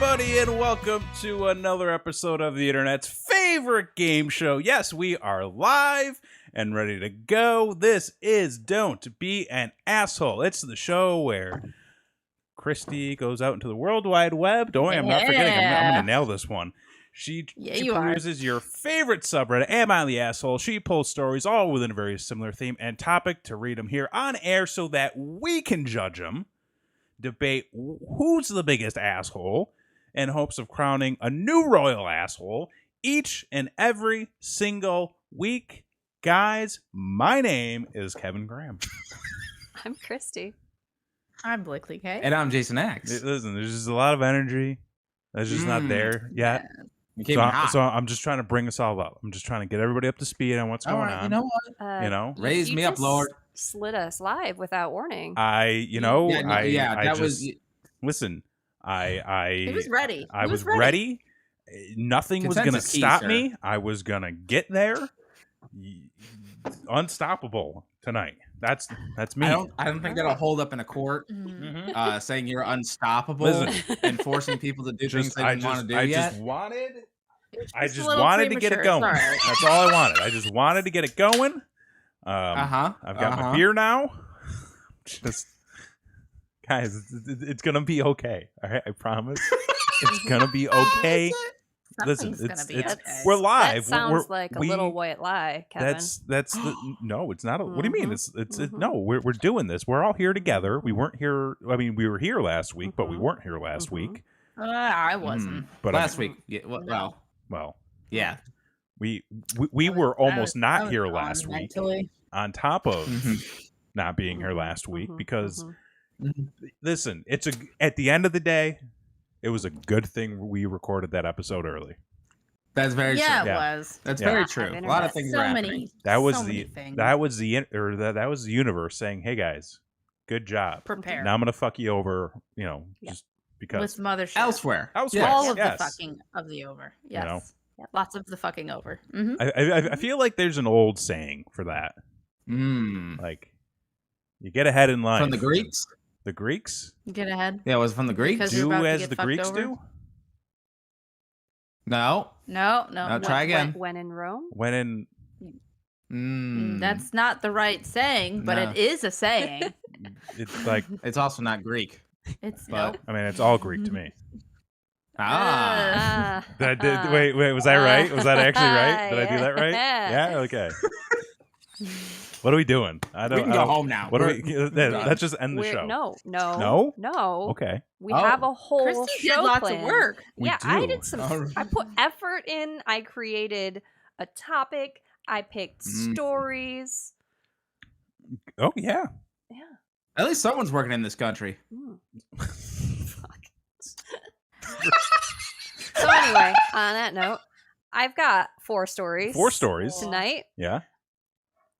everybody, and welcome to another episode of the internet's favorite game show. Yes, we are live and ready to go. This is Don't Be an Asshole. It's the show where Christy goes out into the World Wide Web. Don't worry, I'm not forgetting. I'm going to nail this one. She peruses your favorite subreddit, Am I the Asshole? She pulls stories all within a very similar theme and topic to read them here on air so that we can judge them, debate who's the biggest asshole, in hopes of crowning a new royal asshole each and every single week. Guys, my name is Kevin Graham. I'm Christy. I'm Blakely K. And I'm Jason X. Listen, there's just a lot of energy that's just not there yet. So I'm just trying to bring us all up. I'm just trying to get everybody up to speed on what's going on. You know what? Raise me up, Lord. Slid us live without warning. Listen, He was ready. I was ready. Nothing was going to stop me. I was going to get there. Unstoppable tonight. That's me. I don't think that'll hold up in a court. Saying you're unstoppable and forcing people to do things they didn't want to do yet. I just wanted to get it going. Right. That's all I wanted. I just wanted to get it going. I've got my beer now. Guys, it's gonna be okay. All right, I promise. It's gonna be okay. Listen, we're live. That sounds like a little white lie, Kevin. No, it's not. What do you mean? No. We're doing this. We're all here together. We weren't here. I mean, we were here last week, but we weren't here last week. I wasn't. But last week, yeah. Well, yeah. We were almost not here last week. On top of not being here last week, because listen, at the end of the day, it was a good thing we recorded that episode early. That's very true. Yeah, it was. That's very true. A lot of things were happening. That was the universe saying, "Hey guys, good job. Prepare. Now I'm gonna fuck you over." Just because with mothership elsewhere. All of the fucking of the over. Yes. Lots of the fucking over. I feel like there's an old saying for that. Like, you get ahead in life. From the Greeks? The Greeks? Get ahead. Yeah, it was from the Greeks. Do as the Greeks do? No. Try again. When in Rome? When in... That's not the right saying, but it is a saying. It's like... It's also not Greek. It's I mean, it's all Greek to me. Wait, was I right? Was that actually right? Did I do that right? Yeah? Okay. What are we doing? We can go home now. Let's just end the show. No. Okay. We have a whole Christy show did lots planned. of work. I did some. I put effort in. I created a topic. I picked stories. Oh yeah. Yeah. At least someone's working in this country. Fuck. So anyway, on that note, I've got 4 stories. 4 stories tonight. Yeah.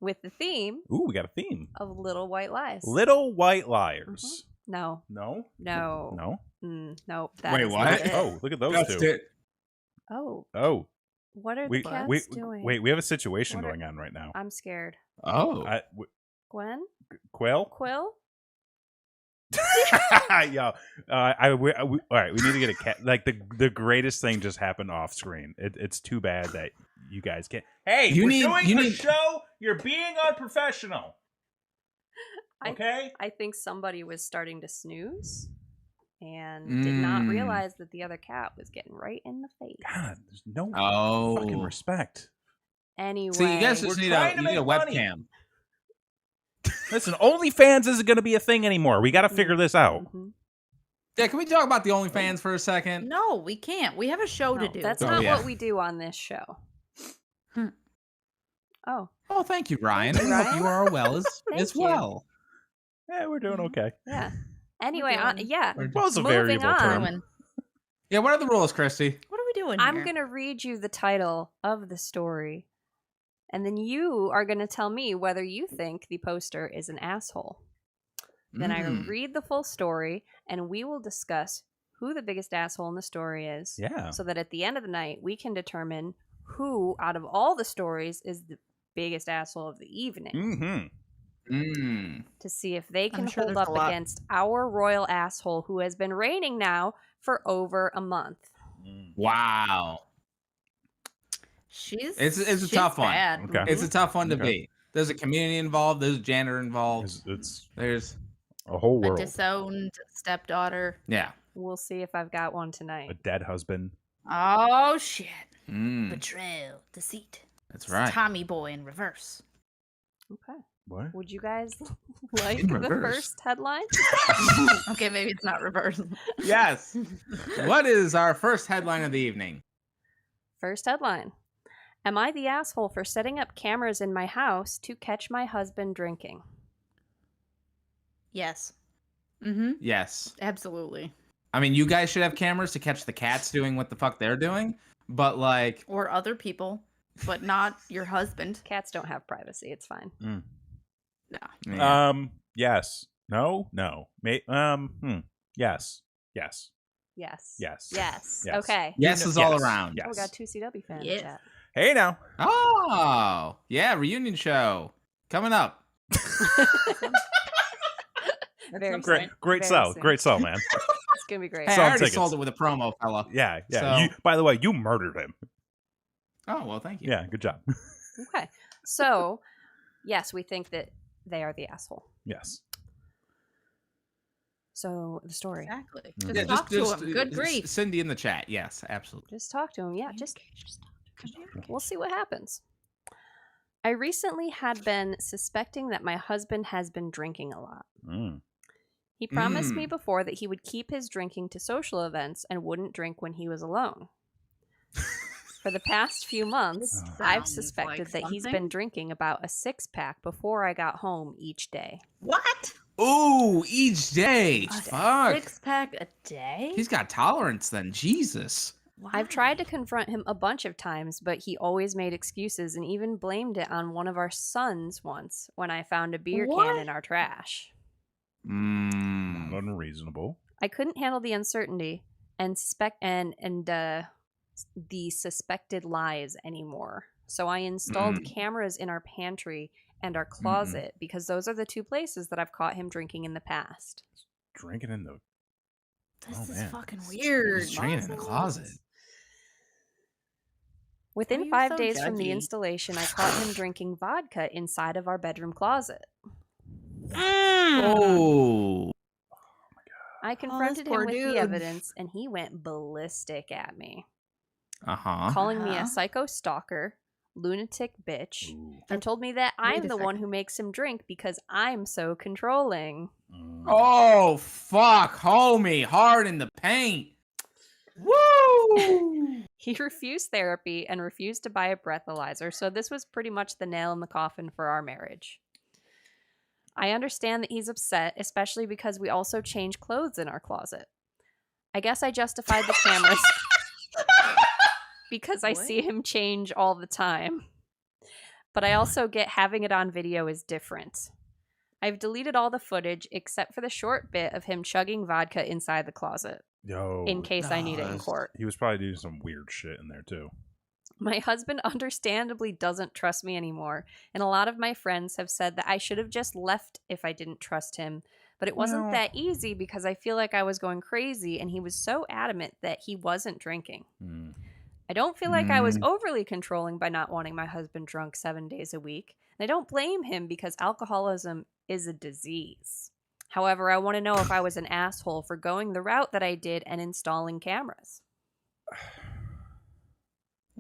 With the theme. Ooh, we got a theme of Little White Lies. Little White Liars. No. No. No. Wait, what? Oh, look at those two. Oh. What are the cats doing? Wait, we have a situation going on right now. I'm scared. Oh. Gwen? Quill? Yo, all right. We need to get a cat. Like the greatest thing just happened off screen. It's too bad that you guys can't. Hey, we're doing a show. You're being unprofessional. Okay. I think somebody was starting to snooze and did not realize that the other cat was getting right in the face. God, there's no fucking respect. Anyway, so you guys just need a webcam. Listen, OnlyFans isn't going to be a thing anymore. We got to figure this out. Yeah, can we talk about the OnlyFans for a second? No, we can't. We have a show to do. That's not what we do on this show. Oh, thank you, Ryan. I hope you are well as well. Yeah, we're doing okay. Yeah. Anyway, Well's a variable term. Yeah, what are the rules, Christy? What are we doing I'm going to read you the title of the story, and then you are going to tell me whether you think the poster is an asshole. Then I read the full story, and we will discuss who the biggest asshole in the story is. Yeah. So that at the end of the night, we can determine who, out of all the stories, is the biggest asshole of the evening. to see if they can sure hold there's up a lot. against our royal asshole who has been reigning now for over a month. Wow. It's a tough one. Okay. It's a tough one to beat. There's a community involved. There's a janitor involved. There's a whole world. A disowned stepdaughter. Yeah. We'll see if I've got one tonight. A dead husband. Oh shit! Betrayal, deceit. That's right. Tommy Boy in reverse. Okay. What? Would you guys like the first headline? Okay, maybe it's not reverse. Yes. What is our first headline of the evening? First headline. Am I the asshole for setting up cameras in my house to catch my husband drinking? Yes. Yes. Absolutely. I mean, you guys should have cameras to catch the cats doing what the fuck they're doing, but like... Or other people, but not your husband. Cats don't have privacy. It's fine. No. Yeah. Yes. No. No. Yes. Yes. Yes. Yes. Yes. Yes. Okay. Yes is all around. Yes. Oh, we got 2 CW fans. Yes. Chat. Hey now. Oh, yeah, reunion show coming up. Very Great, soon. great Very sell. soon. Great sell, man. It's gonna be great. Hey, Sell I already tickets. sold it with a promo, fella. Yeah. So- You, by the way, you murdered him. Oh, well, thank you. Yeah. Good job. Okay. So, yes, we think that they are the asshole. Yes. So the story. Exactly. Yeah, Just talk to him. Good grief. Cindy in the chat. Yes, absolutely. Just talk to him. Yeah, just we'll see what happens. I recently had been suspecting that my husband has been drinking a lot. He promised me before that he would keep his drinking to social events and wouldn't drink when he was alone. For the past few months, I've Sounds suspected like that he's something. been drinking about a 6-pack before I got home each day. What? Ooh, each day. Fuck. 6-pack a day? He's got tolerance then. Jesus. I've tried to confront him a bunch of times, but he always made excuses and even blamed it on one of our sons once when I found a beer can in our trash. Not unreasonable. I couldn't handle the uncertainty and the suspected lies anymore. So I installed cameras in our pantry and our closet because those are the 2 places that I've caught him drinking in the past. Drinking in the. This is man. fucking weird. He's drinking in the closet. Why are Within you 5 so days from the judgy? installation, I caught him drinking vodka inside of our bedroom closet. Oh. I confronted him poor with dude. the evidence, and he went ballistic at me, Uh-huh. calling me a psycho stalker, lunatic bitch, and told me that I'm a the one who makes him drink because I'm so controlling. Oh, fuck. Homie. Hard in the paint. Woo! He refused therapy and refused to buy a breathalyzer, so this was pretty much the nail in the coffin for our marriage. I understand that he's upset, especially because we also change clothes in our closet. I guess I justified the cameras because I see him change all the time. But I also get having it on video is different. I've deleted all the footage except for the short bit of him chugging vodka inside the closet. In case I need it in court. He was probably doing some weird shit in there too. My husband understandably doesn't trust me anymore, and a lot of my friends have said that I should have just left if I didn't trust him, but it wasn't that easy because I feel like I was going crazy and he was so adamant that he wasn't drinking. I don't feel like I was overly controlling by not wanting my husband drunk 7 days a week, and I don't blame him because alcoholism is a disease. However, I want to know if I was an asshole for going the route that I did and installing cameras.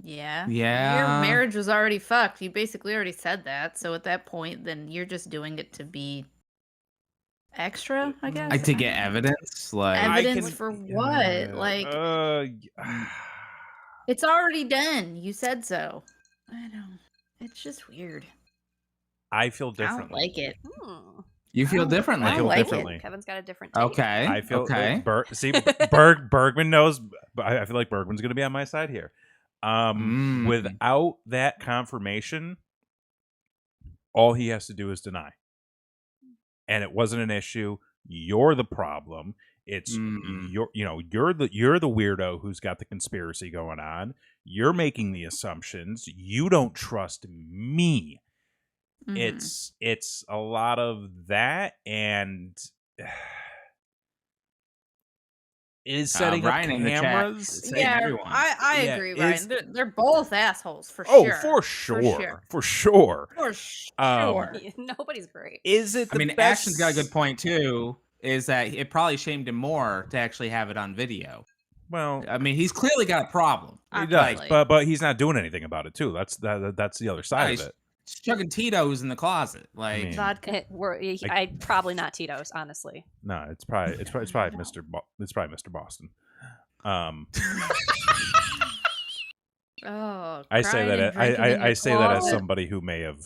Yeah. Yeah. Your marriage was already fucked. You basically already said that. So at that point, then you're just doing it to be extra, I guess. To get evidence? Like, Evidence for what? Like, it's already done. You said so. I know. It's just weird. I feel I differently. don't like it. you feel differently. I feel like it. differently. Kevin's got a different take. Okay. I feel okay. Bergman knows. I feel like Bergman's going to be on my side here. Without that confirmation, all he has to do is deny. And it wasn't an issue. You're the problem. It's you're the weirdo who's got the conspiracy going on. You're making the assumptions. You don't trust me. it's a lot of that, and is setting up Ryan in the chat cameras. saying everyone. I Yeah, agree, is- Ryan. They're both assholes for Oh, sure. for sure. For sure. Nobody's great. Is it? I mean, best... Ashton's got a good point too. Is that it probably shamed him more to actually have it on video? Well, I mean, he's clearly got a problem. he does, but he's not doing anything about it too. That's the other side of it. He's chugging Tito's in the closet, like vodka. I probably not Tito's, honestly. No, it's probably Mr. It's probably Mr. Boston. Oh, I say that I say that as somebody who may have.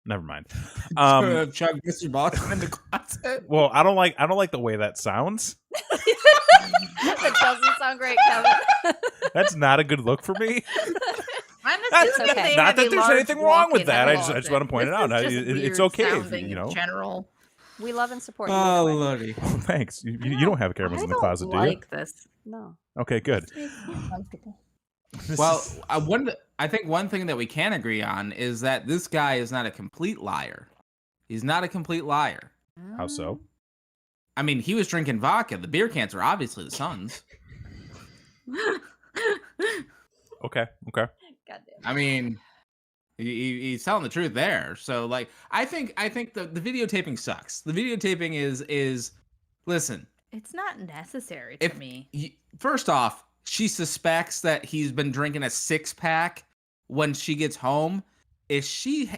Never mind. chug Mr. Boston in the closet. Well, I don't like the way that sounds. That doesn't sound great, Kevin. That's not a good look for me. I'm That's assuming okay. they Not have that a there's large anything wrong with walk-in that. I closet. just want to point it out. This is just It's weird okay if sounding you know. in general. We love and support you. Oh, either way. lordy. Thanks. You don't have cameras in the closet, do you? I don't like this. No. Okay, good. It makes me uncomfortable. Well, I think one thing that we can agree on is that this guy is not a complete liar. He's not a complete liar. How so? I mean, he was drinking vodka. The beer cans are obviously the son's. Okay. Goddamn. I mean, he's telling the truth there. So, like, I think the videotaping sucks. The videotaping is listen. It's not necessary to me. First off, she suspects that he's been drinking a 6-pack when she gets home. Is she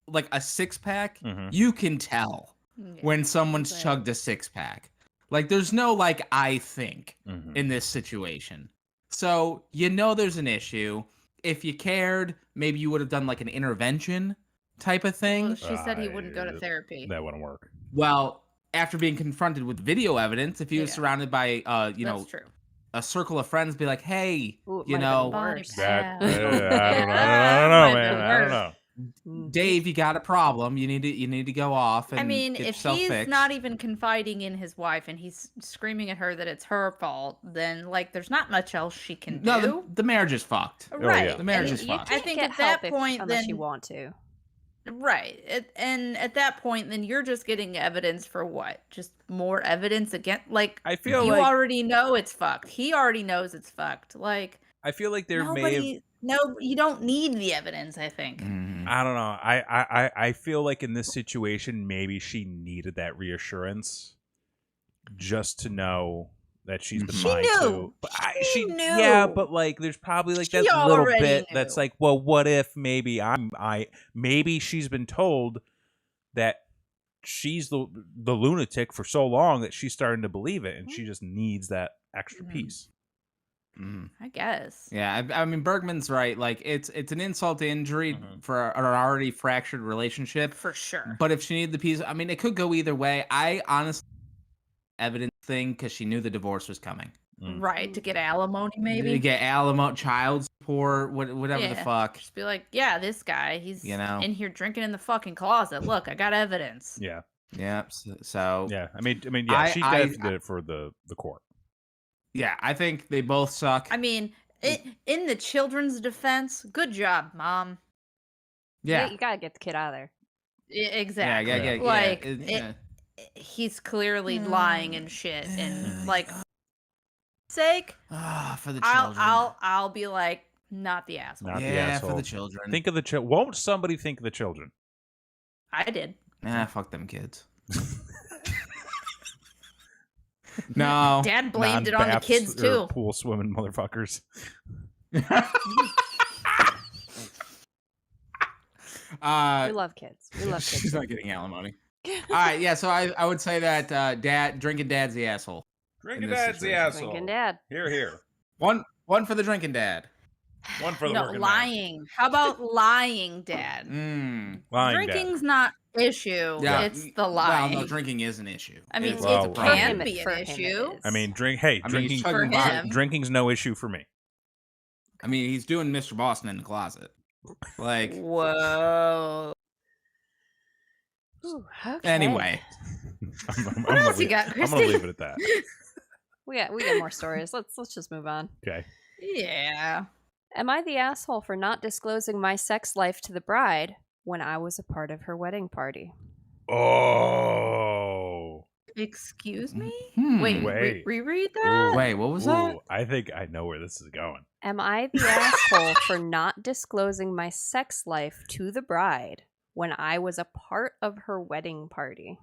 like a 6-pack? Mhm. You can tell when someone's chugged a 6-pack. Like, there's no like I think in this situation. So there's an issue. If you cared, maybe you would have done like an intervention type of thing. Well, she said he wouldn't go to therapy. That wouldn't work. Well, after being confronted with video evidence, if he was surrounded by That's true. a circle of friends, be like, hey, Ooh, it you might have been know, worse. That, Yeah. I don't know, man. I don't know. Dave, you got a problem. You need to go off and I mean, get if yourself he's fixed. not even confiding in his wife and he's screaming at her that it's her fault, then like there's not much else she can do. No, the marriage is fucked. Right. yeah. The marriage And is You fucked. can't I think get at that help point, unless then you want to. Right. And at that point, then you're just getting evidence for what? Just more evidence again? Like, I feel you like already know it's fucked. He already knows it's fucked. Like, I feel like there may have. no, you don't need the evidence, I think. I don't know. I feel like in this situation, maybe she needed that reassurance just to know that she's been She lied knew. to. But She knew. Yeah, but like, there's probably like that She little already bit that's knew. like, well, what if maybe maybe she's been told that she's the lunatic for so long that she's starting to believe it, and she just needs that extra piece. I guess. Yeah, I mean Bergman's right. Like it's an insult to injury for an already fractured relationship. For sure. But if she needed the piece, I mean, it could go either way. I honestly evidence thing because she knew the divorce was coming. Right. To get alimony, maybe? To get alimony, child support, whatever the fuck. Just be like, yeah, this guy, he's in here drinking in the fucking closet. Look, I got evidence. Yeah. Yeah. So Yeah. I mean, yeah. She definitely did it for the court. yeah, I think they both suck. I mean, in the children's defense, good job, Mom. Yeah. You gotta get the kid out of there. Exactly. Yeah. Like, yeah. he's clearly lying and shit, and like, sake, for the children. I'll be like, not the asshole. Not the yeah, asshole. for the children. Think of the children. Won't somebody think of the children? I did. Nah, fuck them kids. No. Dad blamed it on the Non-baths kids or too. Pool swimming motherfuckers. We Uh, love kids. We love kids. she's not getting alimony. All right, yeah. So I would say that drinking dad's the asshole. Drinking In this dad's the situation. asshole. Drinking dad. Here. One for the drinking dad. One for the No, working man. lying. How about lying, Dad? Mm. Lying dad. Drinking's not issue. Yeah. It's the lying. Well, no, drinking is an issue. I mean, It's Well, it for can him- be for an him it issue. is. I mean, I mean, he's drinking. chugging For vodka. him. Drinking's no issue for me. I mean, he's doing Mr. Boston in the closet. Like, Whoa. Ooh, okay. anyway. What else you got, I'm gonna Christy? leave it at that. We got more stories. Let's just move on. Okay. Yeah. Am I the asshole for not disclosing my sex life to the bride when I was a part of her wedding party. Oh. Excuse me? Wait. Wait. Reread that? Wait, what was that? I think I know where this is going. Am I the asshole for not disclosing my sex life to the bride when I was a part of her wedding party?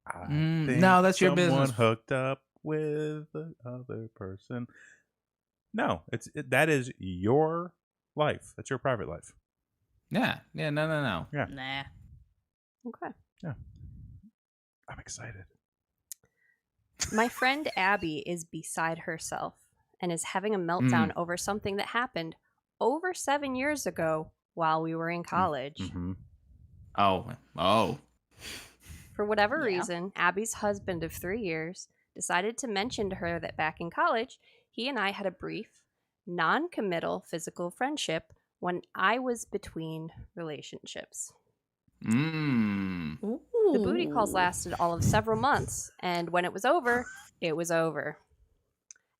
I Mm, think no, that's your someone business. hooked up with the other person. No, that is your life. That's your private life. Yeah. No. Yeah. Nah. Okay. Yeah. I'm excited. My friend Abby is beside herself and is having a meltdown over something that happened over 7 years ago while we were in college. Mm-hmm. Oh. For whatever reason, Abby's husband of 3 years decided to mention to her that back in college, he and I had a brief, non-committal physical friendship when I was between relationships. The booty calls lasted all of several months, and when it was over, it was over.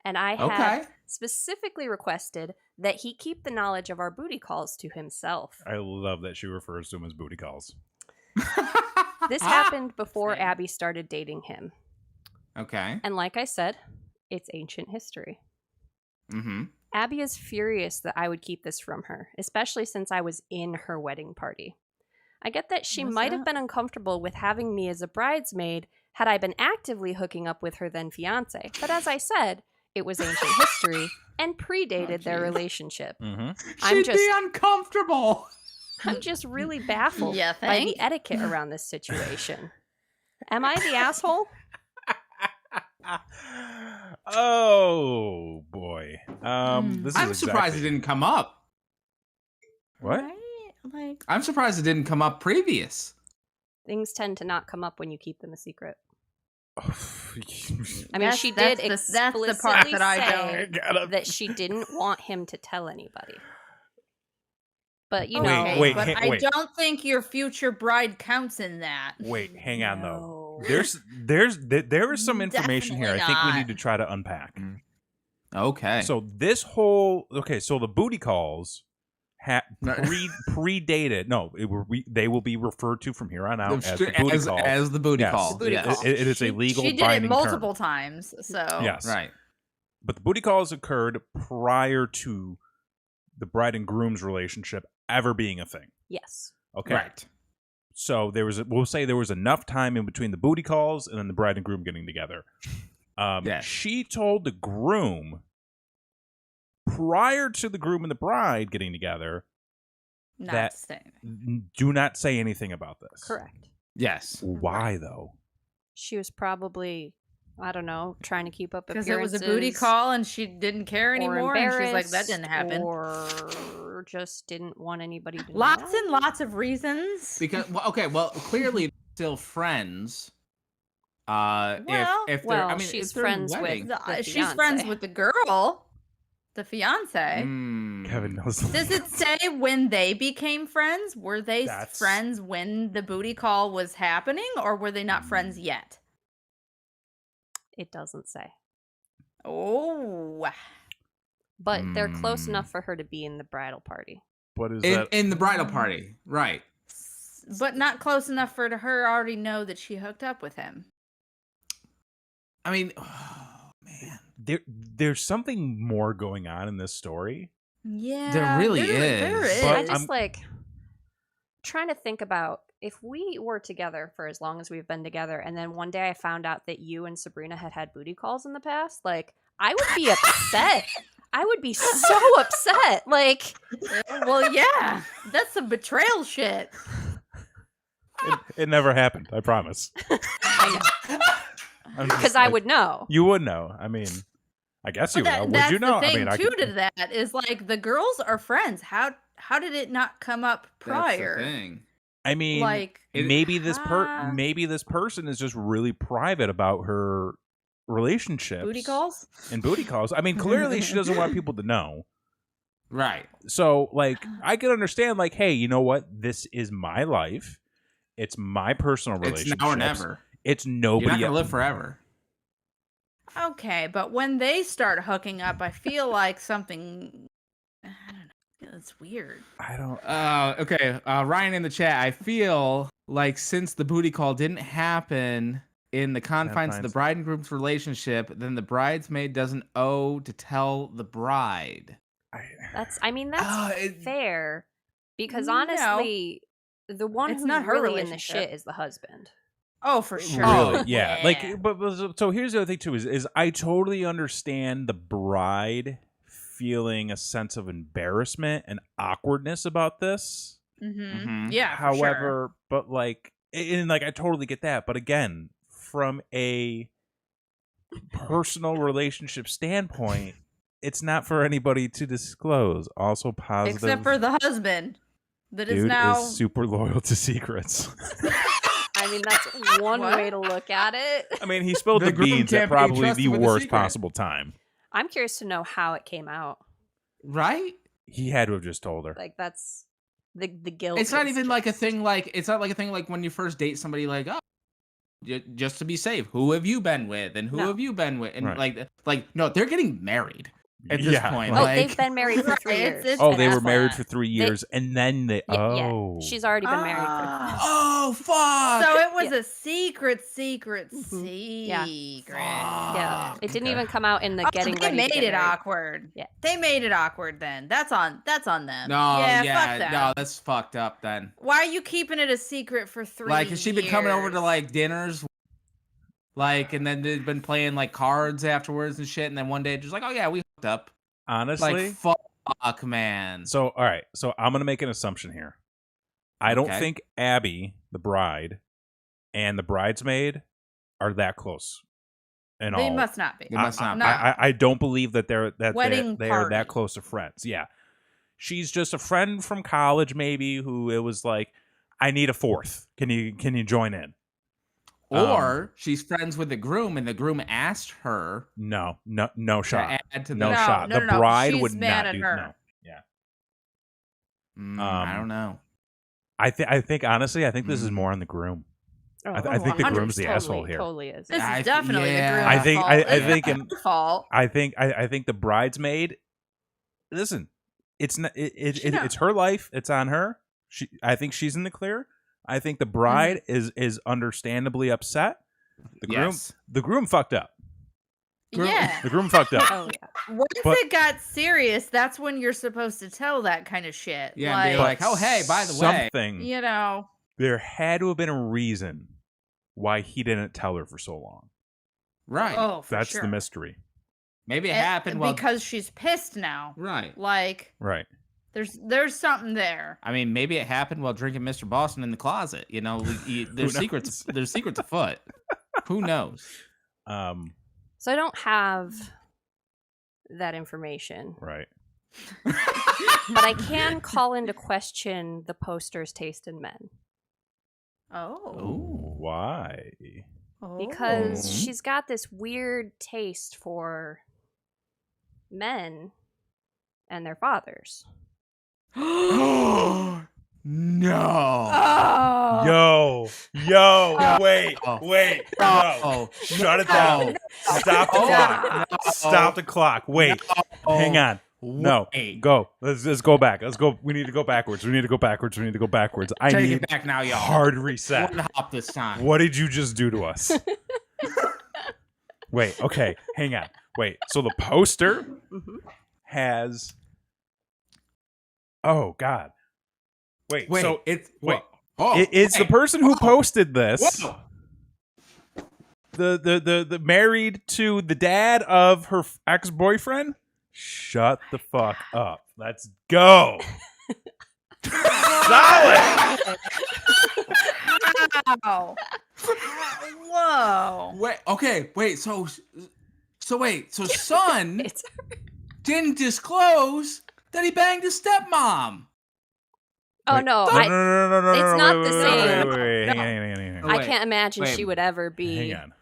And I had specifically requested that he keep the knowledge of our booty calls to himself. I love that she refers to him as booty calls. This happened before Abby started dating him. Okay. And like I said, it's ancient history. Mm-hmm. Abby is furious that I would keep this from her, especially since I was in her wedding party. I get that she might have been uncomfortable with having me as a bridesmaid had I been actively hooking up with her then fiance. But as I said, it was ancient history and predated their relationship. Mm-hmm. She'd be uncomfortable. I'm just really baffled by the etiquette around this situation. Am I the asshole? Oh boy. I'm surprised it didn't come up. What? Right? Like, I'm surprised it didn't come up previous. Things tend to not come up when you keep them a secret. I I mean, she did that's the part explicitly that I say don't. that she didn't want him to tell anybody. But you Wait, know, wait, but wait. I don't think your future bride counts in that. Wait, hang on though. No. There is some information here I think we Definitely need to try to unpack. Okay. So this whole so the booty calls predated. No, they will be referred to from here on out as the booty call. As the booty Yes. call. Booty Yes. call. It is a legal She did it binding multiple term. times, so Yes. Right. But the booty calls occurred prior to the bride and groom's relationship ever being a thing. Yes. Okay. Right. So we'll say there was enough time in between the booty calls and then the bride and groom getting together. Yes. She told the groom prior to the groom and the bride getting together not saying. do not say anything about this. Correct. Yes. Why though? She was probably, I don't know, trying to keep up Because appearances. it was a booty call and she didn't care anymore, and she's like, "That didn't happen." Or just didn't want anybody to Lots know. and lots of reasons. Because clearly still friends. Well, if they're, I mean, she's it's their friends with wedding. the She's fiance. friends with the girl, the fiance. Kevin knows. Does it say when they became friends? Were they friends when the booty call was happening, or were they not friends yet? It doesn't say. Oh. But they're close enough for her to be in the bridal party. What is that? In the bridal party, right? But not close enough for her already know that she hooked up with him. I mean, oh man, there's something more going on in this story. Yeah, there really is. There is. But I just trying to think about if we were together for as long as we've been together, and then one day I found out that you and Sabrina had booty calls in the past. Like, I would be upset. I would be so upset. Like, well, yeah, that's some betrayal shit. It never happened. I promise. I know. Because I would know. You would know. I mean, I guess you would. Would you know? The thing I mean, too to that is like the girls are friends. How did it not come up prior? That's the thing. I mean, Like, maybe this person is just really private about her relationships. booty calls? And booty calls. I mean, clearly she doesn't want people to know. Right. So, like, I can understand, like, hey, you know what? This is my life. It's my personal relationship. It's now or never. It's nobody. You're not gonna live forever. Okay, but when they start hooking up, I feel like something. I don't know. It's weird. I don't. Okay. Ryan in the chat. I feel like since the booty call didn't happen in the confines of the bride and groom's relationship, then the bridesmaid doesn't owe to tell the bride. That's fair. Because honestly, the one It's who's not her really in the relationship. shit is the husband. Oh, for sure. Really? Yeah. Like, but so here's the other thing too: is I totally understand the bride feeling a sense of embarrassment and awkwardness about this. Mm-hmm. Yeah. However, but like, and like, I totally get that. But again, from a personal relationship standpoint, it's not for anybody to disclose. Also, positive, except for the husband, that dude is now super loyal to secrets. I mean, that's one way to look at it. I mean, he spilled The the groom beans at can't be probably trusted the with a worst secret. possible time. I'm curious to know how it came out. Right? He had to have just told her. Like, that's the guilt. It's not is even just... like a thing like when you first date somebody, like, oh, just to be safe, who have you been with and who have you been with, and like no, they're getting married at this point. Oh, like, they've been married for 3 years. They were married for 3 years, and then they she's already been married for 3 years. Oh fuck! So it was a secret. Yeah. Yeah, it didn't even come out in the getting They ready. made to get it married. awkward. Yeah, they made it awkward. Then that's on them. No, fuck them. no, that's fucked up. Then why are you keeping it a secret for 3 years? like, has she been coming over to like dinners? Like, and then they've been playing like cards afterwards and shit, and then one day just like, oh yeah, we hooked up. Honestly, like, fuck, man. So all right, so I'm gonna make an assumption here. I don't think Abby, the bride, and the bridesmaid are that close. They must not be. They must not be. I don't believe that they are that party. close of friends. Yeah, she's just a friend from college, maybe, who it was like, I need a fourth. Can you join in? Or she's friends with the groom, and the groom asked her. No shot. Add to no shot. The bride she's would mad not at do. her. No. Yeah. I don't know. I think honestly, I think this is more on the groom. I think the groom's the asshole here. Totally is. This is definitely the groom's fault. I think the bridesmaid. Listen, it's not. It's her life. It's on her. I think she's in the clear. I think the bride is understandably upset. The groom fucked up. The groom fucked up. Oh yeah. Once it got serious, that's when you're supposed to tell that kind of shit. Yeah, and be like, oh hey, by the way, you know, there had to have been a reason why he didn't tell her for so long. Right. Oh, for that's sure. the mystery. Maybe it happened because she's pissed now. Right. Like. Right. There's something there. I mean, maybe it happened while drinking Mr. Boston in the closet. You know, there's secrets. There's secrets afoot. Who knows? So I don't have that information. Right. But I can call into question the poster's taste in men. Oh. Why? Because she's got this weird taste for men and their fathers. No. Oh. Yo, wait. No. Shut it down. Stop the clock. Stop the clock. Wait. Hang on. No. Go. Let's go back. Let's go. We need to go backwards. I need it back now, y'all. Hard reset. One hop this time. What did you just do to us? Wait. Okay. Hang on. Wait. So the poster has. Oh God! Wait. So it's it's the person who posted this. Whoa. The married to the dad of her ex-boyfriend. Shut the fuck up. Let's go. Solid. Wow. Whoa. Wait. Okay. Wait. So son didn't disclose that he banged his stepmom. Oh no! No. It's not the same. Wait, hang on. I can't imagine she would ever be. Hang on.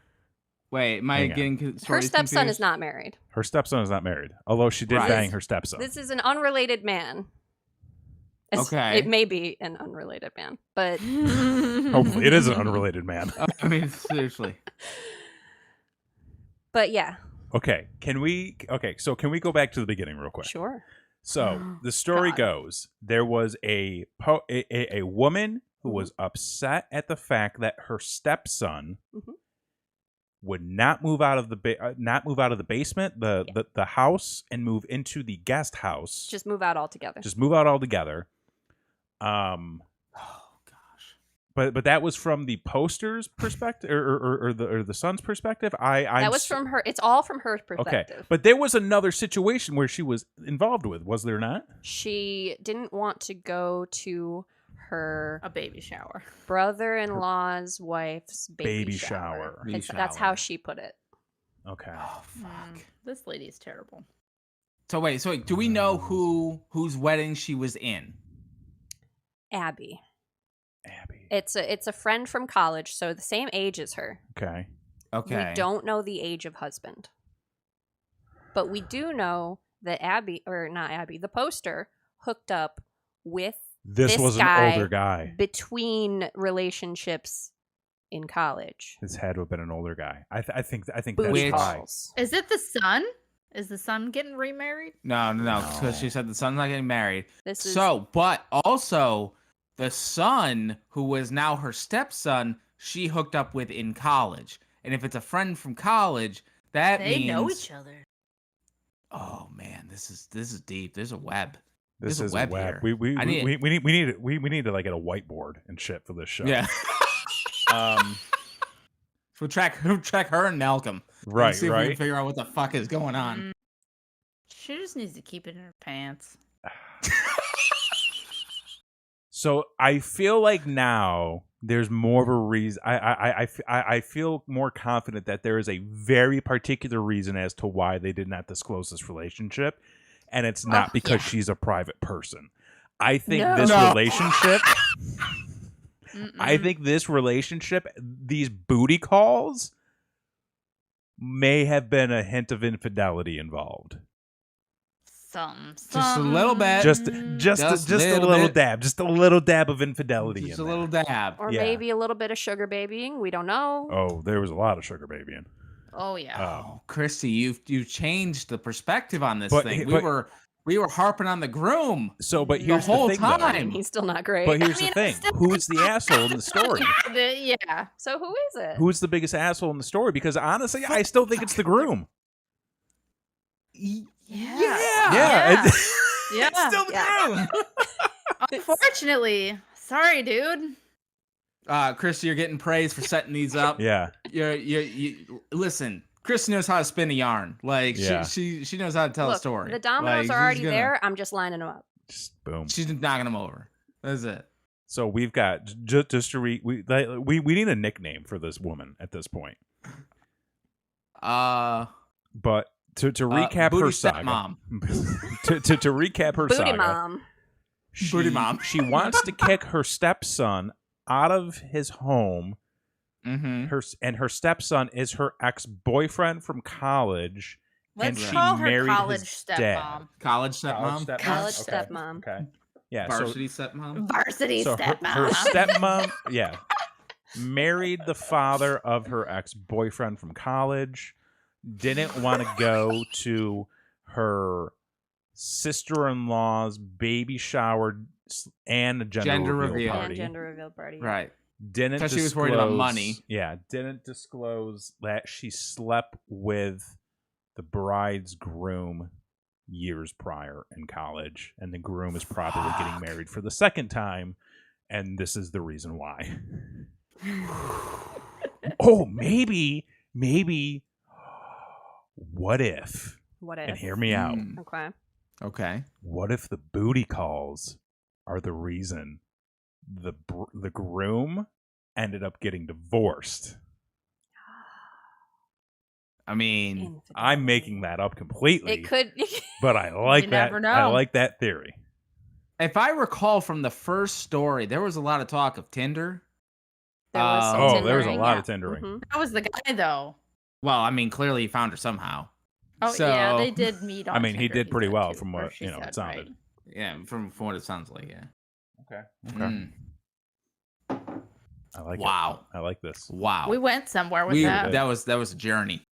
Wait, am I getting her stepson is not married. Her stepson is not married, although she did bang her stepson. This is an unrelated man. Okay. It may be an unrelated man, but hopefully it is an unrelated man. I mean, seriously. But yeah. Okay, so can we go back to the beginning real quick? Sure. So the story God. goes, there was a woman who was upset at the fact that her stepson would not move out of the basement, the house, and move into the guest house. Just move out altogether. Oh gosh. But that was from the poster's perspective, or the son's perspective. That was from her. It's all from her perspective. Okay, but there was another situation where she was involved with, was there not? She didn't want to go to her A baby shower. brother-in-law's wife's baby shower. That's how she put it. Okay. Oh, fuck. This lady is terrible. So wait, do we know whose wedding she was in? Abby. It's a friend from college, so the same age as her. Okay. We don't know the age of husband. But we do know that the poster hooked up with This was guy an older guy. between relationships in college. This had to have been an older guy. I think Booty that's why. calls. Is it the son? Is the son getting remarried? No, because she said the son's not getting married. But also the son, who was now her stepson, she hooked up with in college. And if it's a friend from college, that means they know each other. Oh man, this is deep. There's a web. This is a web here. We need to like get a whiteboard and shit for this show. Yeah. We'll track her and Malcolm. Right. And see if we can figure out what the fuck is going on. She just needs to keep it in her pants. So I feel like now there's more of a reason. I feel more confident that there is a very particular reason as to why they did not disclose this relationship, and it's not because she's a private person. I think relationship. I think this relationship, these booty calls, may have been a hint of infidelity involved. Just a little bit. Just a little dab. Just a little dab of infidelity. Just a little dab. Or maybe a little bit of sugar babying. We don't know. Oh, there was a lot of sugar babying. Oh yeah. Oh, Christy, you've changed the perspective on this thing. We were harping on the groom. But here's the thing, time. He's still not great. But here's the thing. Who's the asshole in the story? Yeah. So who is it? Who's the biggest asshole in the story? Because honestly, I still think it's the groom. Yeah. Yeah. It's still the groom. Unfortunately. Sorry, dude. Christy, you're getting praise for setting these up. Yeah. You listen. Chris knows how to spin a yarn. Like she knows how to tell a story. The dominoes are already there. I'm just lining them up. Just boom. She's knocking them over. That's it. So we've got just to we need a nickname for this woman at this point. But to recap her saga, mom. to recap her saga, mom. Booty mom. She wants to kick her stepson out of his home. Mm-hmm. Her stepson is her ex-boyfriend from college. Let's and call she her married college his stepmom. dad. College stepmom. College stepmom. Okay. Yeah. Varsity stepmom. Varsity stepmom. Her stepmom. Yeah. Married the father of her ex-boyfriend from college. Didn't want to go to her sister-in-law's baby shower and gender reveal party. And gender reveal party. Right. Didn't because she was worried about money. Yeah, didn't disclose that she slept with the bride's groom years prior in college, and the groom is probably getting married for the second time, and this is the reason why. Oh, maybe. What if? And hear me out. Okay. What if the booty calls are the reason the groom ended up getting divorced? I mean, I'm making that up completely. It could, but I like that. Never know. I like that theory. If I recall from the first story, there was a lot of talk of Tinder. There was there was a lot of Tindering. Mm-hmm. That was the guy, though. Well, I mean, clearly he found her somehow. Oh yeah, they did meet on. I mean, he Tinder, did pretty said, well too, from or what she it said, sounded. right? Yeah, from what it sounds like. Yeah. Okay. I like it. Wow. I like this. Wow. We went somewhere with that. That was a journey.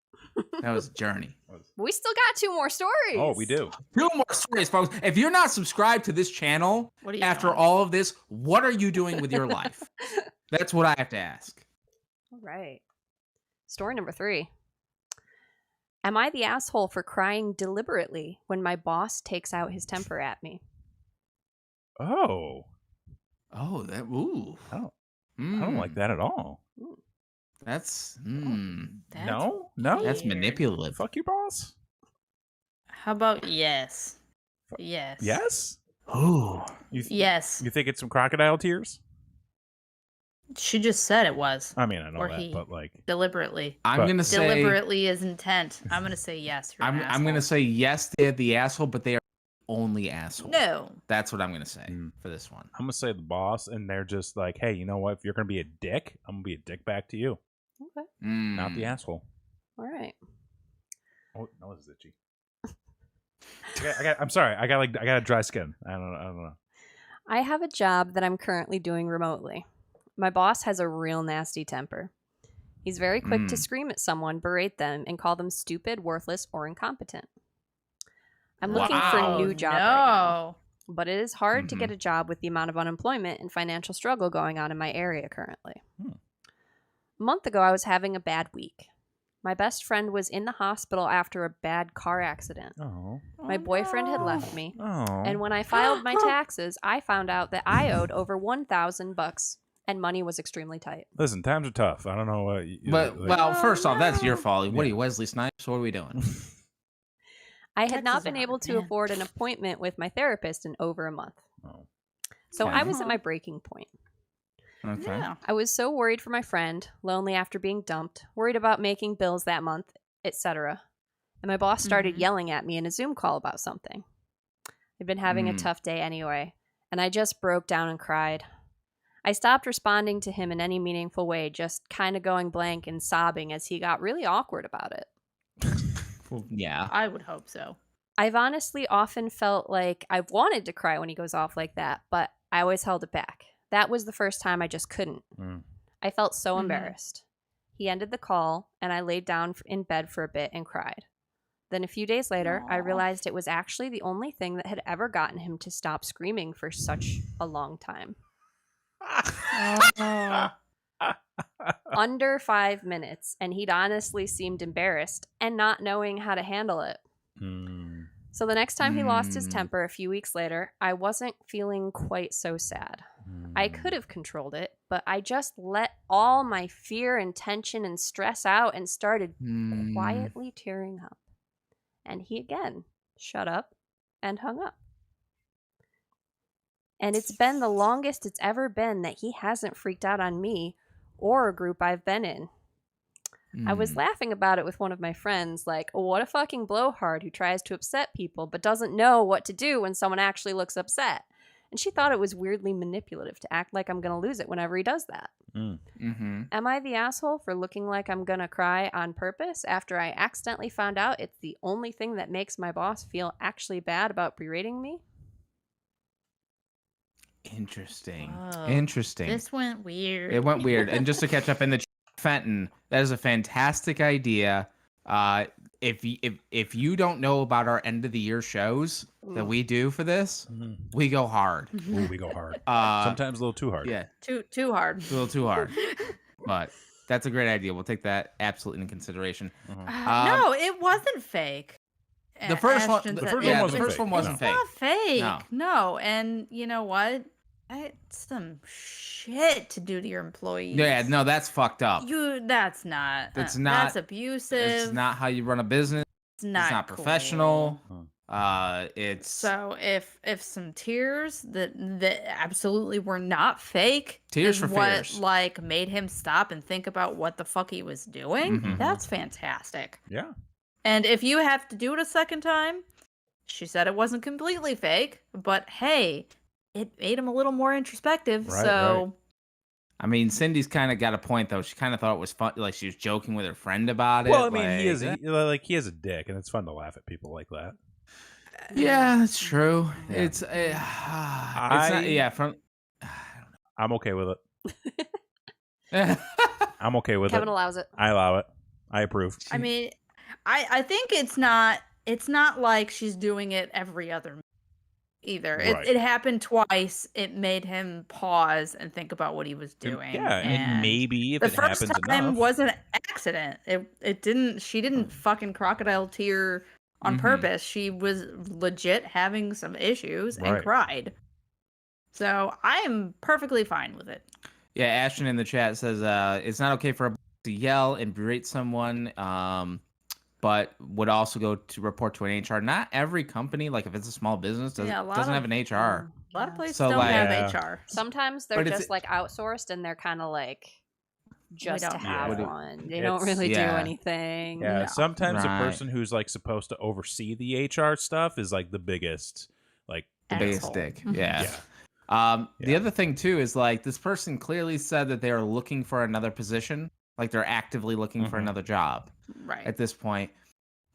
That was a journey. We still got 2 more stories. Oh, we do. 2 more stories, folks. If you're not subscribed to this channel What are you after doing? all of this, what are you doing with your life? That's what I have to ask. All right. Story number 3. Am I the asshole for crying deliberately when my boss takes out his temper at me? Oh. Oh, that ooh. I don't like that at all. That's That's No? that's weird. manipulative. Fuck your boss? How about yes? Yes. Yes? Ooh. Yes. You think it's some crocodile tears? She just said it was. I mean, I know Or that, he. but like... Deliberately. I'm gonna say Deliberately is intent. I'm gonna say yes. You're an I'm gonna asshole. say yes, they're the asshole, but they are the only asshole. No. That's what I'm gonna say for this one. I'm going to say the boss, and they're just like, hey, you know what? If you're going to be a dick, I'm going to be a dick back to you. Okay. Not the asshole. All right. Oh, no, it's itchy. I'm sorry. I got a dry skin. I don't know. I have a job that I'm currently doing remotely. My boss has a real nasty temper. He's very quick to scream at someone, berate them, and call them stupid, worthless, or incompetent. I'm looking for a new job right now, but it is hard to get a job with the amount of unemployment and financial struggle going on in my area currently. A month ago, I was having a bad week. My best friend was in the hospital after a bad car accident. Oh. My boyfriend had left me, Oh. and when I filed my taxes, I found out that I owed over $1,000, and money was extremely tight. Listen, times are tough. I don't know what... Well, first off, that's your fault. What are you, Wesley Snipes? What are we doing? I had not Taxes been are able hard, to man. afford an appointment with my therapist in over a month. Oh. So Okay. I was at my breaking point. Okay. Yeah. I was so worried for my friend, lonely after being dumped, worried about making bills that month, etc. And my boss started yelling at me in a Zoom call about something. I'd been having a tough day anyway, and I just broke down and cried. I stopped responding to him in any meaningful way, just kind of going blank and sobbing as he got really awkward about it. Well, yeah. I would hope so. I've honestly often felt like I've wanted to cry when he goes off like that, but I always held it back. That was the first time I just couldn't. I felt so embarrassed. He ended the call, and I laid down in bed for a bit and cried. Then a few days later, I realized it was actually the only thing that had ever gotten him to stop screaming for such a long time. Under 5 minutes, and he'd honestly seemed embarrassed and not knowing how to handle it. So the next time he lost his temper a few weeks later, I wasn't feeling quite so sad. I could have controlled it, but I just let all my fear and tension and stress out and started quietly tearing up. And he again shut up and hung up. And it's been the longest it's ever been that he hasn't freaked out on me or a group I've been in. I was laughing about it with one of my friends, like, what a fucking blowhard who tries to upset people but doesn't know what to do when someone actually looks upset. And she thought it was weirdly manipulative to act like I'm going to lose it whenever he does that. Am I the asshole for looking like I'm going to cry on purpose after I accidentally found out it's the only thing that makes my boss feel actually bad about berating me? Interesting. Whoa. Interesting. This went weird. It went weird. And just to catch up in the Fenton, that is a fantastic idea. If you don't know about our end of the year shows that we do for this, we go hard. Ooh, we go hard. Sometimes a little too hard. Yeah, Too hard. a little too hard. But that's a great idea. We'll take that absolutely into consideration. No, it wasn't fake. The first one, Ashton the said- first it one was- wasn't the first fake. one wasn't It's fake. not fake. No. No, and you know what? It's some shit to do to your employees. Yeah, no, that's fucked up. That's not. That's not- That's abusive. It's not how you run a business. It's not, It's not cool. professional. It's So if some tears that absolutely were not fake, Tears is for what fears. like made him stop and think about what the fuck he was doing, Mhm. that's fantastic. Yeah. And if you have to do it a second time, she said it wasn't completely fake, but hey, it made him a little more introspective. Right, so right. I mean, Cindy's kind of got a point though. She kind of thought it was fun, like she was joking with her friend about it. Well, I mean, like, he is a dick, and it's fun to laugh at people like that. Yeah, that's true. Yeah. It's not, yeah. From I'm okay with it. yeah, I'm okay with Kevin it. allows it. I allow it. I approve. I mean, I think it's not like she's doing it every other either. Right. It happened twice. It made him pause and think about what he was doing. Yeah, and maybe if the it first happens time enough, was an accident. It didn't. She didn't fucking crocodile tear on purpose. She was legit having some issues and Right. cried. So I am perfectly fine with it. Yeah, Ashton in the chat says it's not okay for a to yell and berate someone, but would also go to report to an HR. Not every company, like if it's a small business, doesn't have an HR. A lot of places So, don't like, have HR. Sometimes they're But it's- just like outsourced and they're kind of like just to don't have have it. one. They don't It's- really do yeah. anything. yeah, No. sometimes the Right. person who's like supposed to oversee the HR stuff is like the biggest, like The biggest Asshole. dick. Mhm. Yeah. The Yeah. other thing too is like this person clearly said that they are looking for another position, like they're actively looking for Mhm. another job Right. at this point.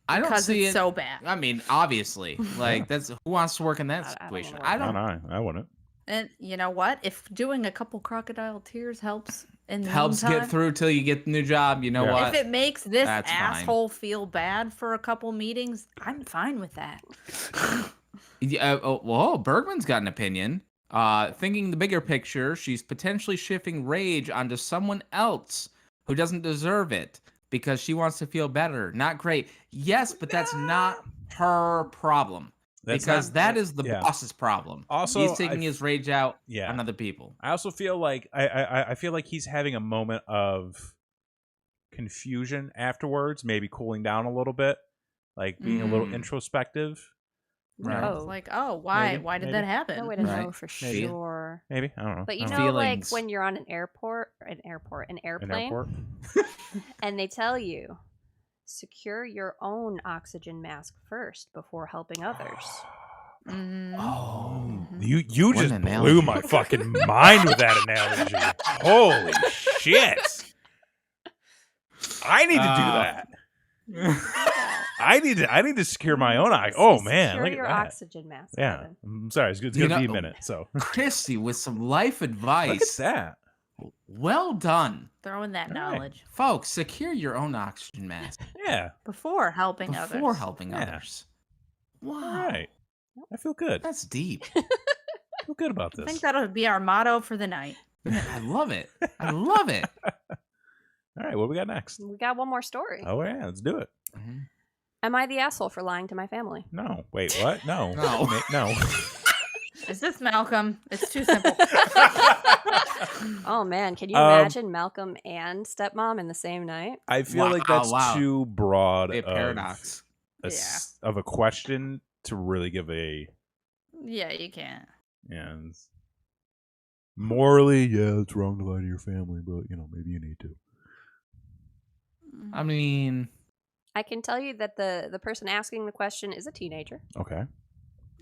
I don't Because see it's it. so bad. I mean, obviously, like that's who wants to work in that I don't situation. wanna I work don't. I wouldn't. And you know what? If doing a couple crocodile tears helps in the Helps meantime, get through till you get the new job. You know Yeah. what? if it makes this That's fine. asshole feel bad for a couple meetings, I'm fine with that. Whoa, Bergman's got an opinion. Thinking the bigger picture, she's potentially shifting rage onto someone else who doesn't deserve it because she wants to feel better. Not great. Yes, but that's not her problem. Because that is the yeah. boss's problem. Also, he's taking his rage out Yeah. on other people. I also feel like I feel like he's having a moment of confusion afterwards, maybe cooling down a little bit, like being a little Mm. introspective. Right. It's like, oh, why? Maybe, Why did maybe. that happen? No way to Right. know for Maybe. sure. Maybe, I don't know. But you I know, don't Feel- like Feelings. when you're on an airplane, an airport. and they tell you, secure your own oxygen mask first before helping others. Mhm. Oh. You What just an blew analogy. my fucking mind with that analogy. Holy shit! I need to do that. I need to secure my own eye. Oh man, secure look at your that. oxygen mask. Yeah, Evan. I'm sorry. It's You gonna be a know- minute. So Christy with some life advice. look at that. Well done. Throwing that Right. knowledge Folks, secure your own oxygen mask Yeah. before helping before others. helping Yeah. others. Wow. All right. I feel good. That's deep. I feel good about I this. think that'll be our motto for the night. I love it. I love it. All right. What we got next? We got one more story. Oh yeah, let's do it. Am I the asshole for lying to my family? No. Wait. What? No. No. No. Is this Malcolm? It's too simple. Oh man, can you Um, imagine Malcolm and stepmom in the same night? I feel like that's Wow. too broad A of paradox. of a question to really give a Yeah, you can't. yeah. Morally, yeah, it's wrong to lie to your family, but maybe you need to. I mean, I can tell you that the person asking the question is a teenager. Okay.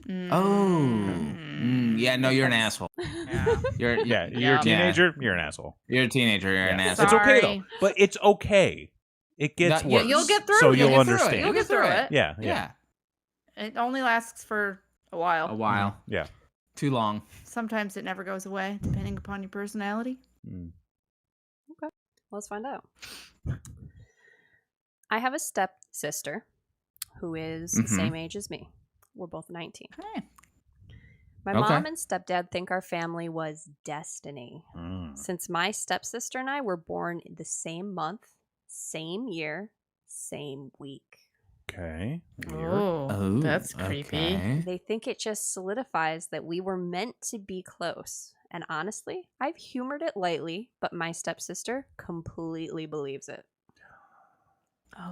yeah, no, you're an asshole. Yeah. You're Yeah, you're Yeah. a teenager. You're an asshole. You're a teenager. You're an Yeah. asshole. It's okay though, Sorry. but it's okay. It gets Yeah, worse. you'll get through so it. you'll You'll get through it. understand. You'll get through it. Yeah, Yeah. It only lasts for a while. A while. Yeah. Too long. Sometimes it never goes away, depending upon your personality. Mm. Let's find out. I have a stepsister who is the Mhm. same age as me. We're both 19. Okay. My Okay. mom and stepdad think our family was destiny. Mm. Since my stepsister and I were born the same month, same year, same week. Okay. Weird. Oh, that's creepy. okay. They think it just solidifies that we were meant to be close. And honestly, I've humored it lightly, but my stepsister completely believes it.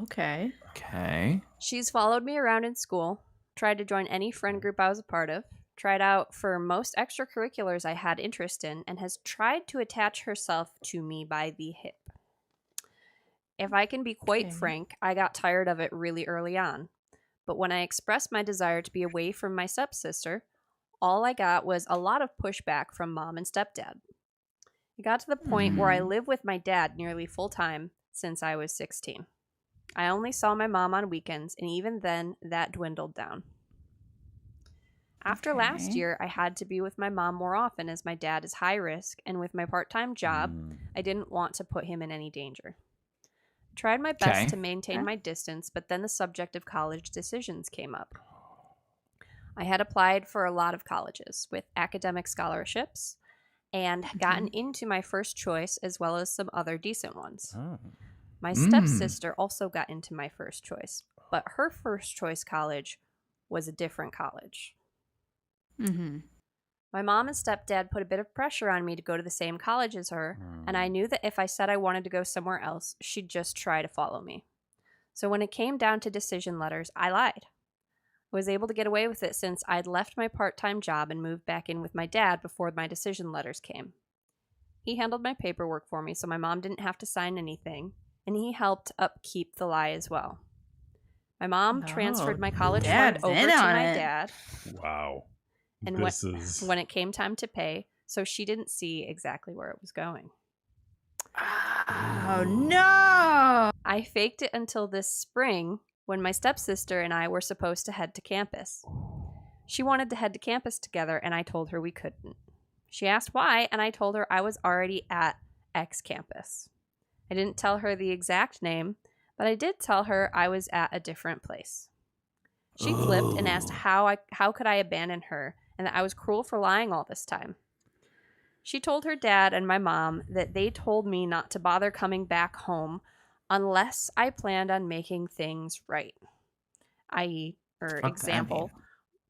Okay. Okay. She's followed me around in school, tried to join any friend group I was a part of, tried out for most extracurriculars I had interest in, and has tried to attach herself to me by the hip. If I can be quite Okay. frank, I got tired of it really early on. But when I expressed my desire to be away from my stepsister, all I got was a lot of pushback from mom and stepdad. It got to the point where I live with my dad nearly full time since I was 16. I only saw my mom on weekends, and even then, that dwindled down. After last Okay. year, I had to be with my mom more often as my dad is high risk, and with my part-time job, Mm. I didn't want to put him in any danger. tried my best to maintain my distance, but then the subject of college decisions came up. I had applied for a lot of colleges with academic scholarships and gotten into my first choice as well as some other decent ones. My stepsister also got into my first choice, but her first choice college was a different college. My mom and stepdad put a bit of pressure on me to go to the same college as her, and I knew that if I said I wanted to go somewhere else, she'd just try to follow me. So when it came down to decision letters, I lied. I was able to get away with it since I'd left my part-time job and moved back in with my dad before my decision letters came. He handled my paperwork for me so my mom didn't have to sign anything, and he helped upkeep the lie as well. My mom transferred my college fund over to my dad. Wow. And when it came time to pay, so she didn't see exactly where it was going. Oh, no! I faked it until this spring when my stepsister and I were supposed to head to campus. She wanted to head to campus together, and I told her we couldn't. She asked why, and I told her I was already at X campus. I didn't tell her the exact name, but I did tell her I was at a different place. She flipped and asked how could I abandon her and that I was cruel for lying all this time. She told her dad and my mom that they told me not to bother coming back home unless I planned on making things right. I.e., for example,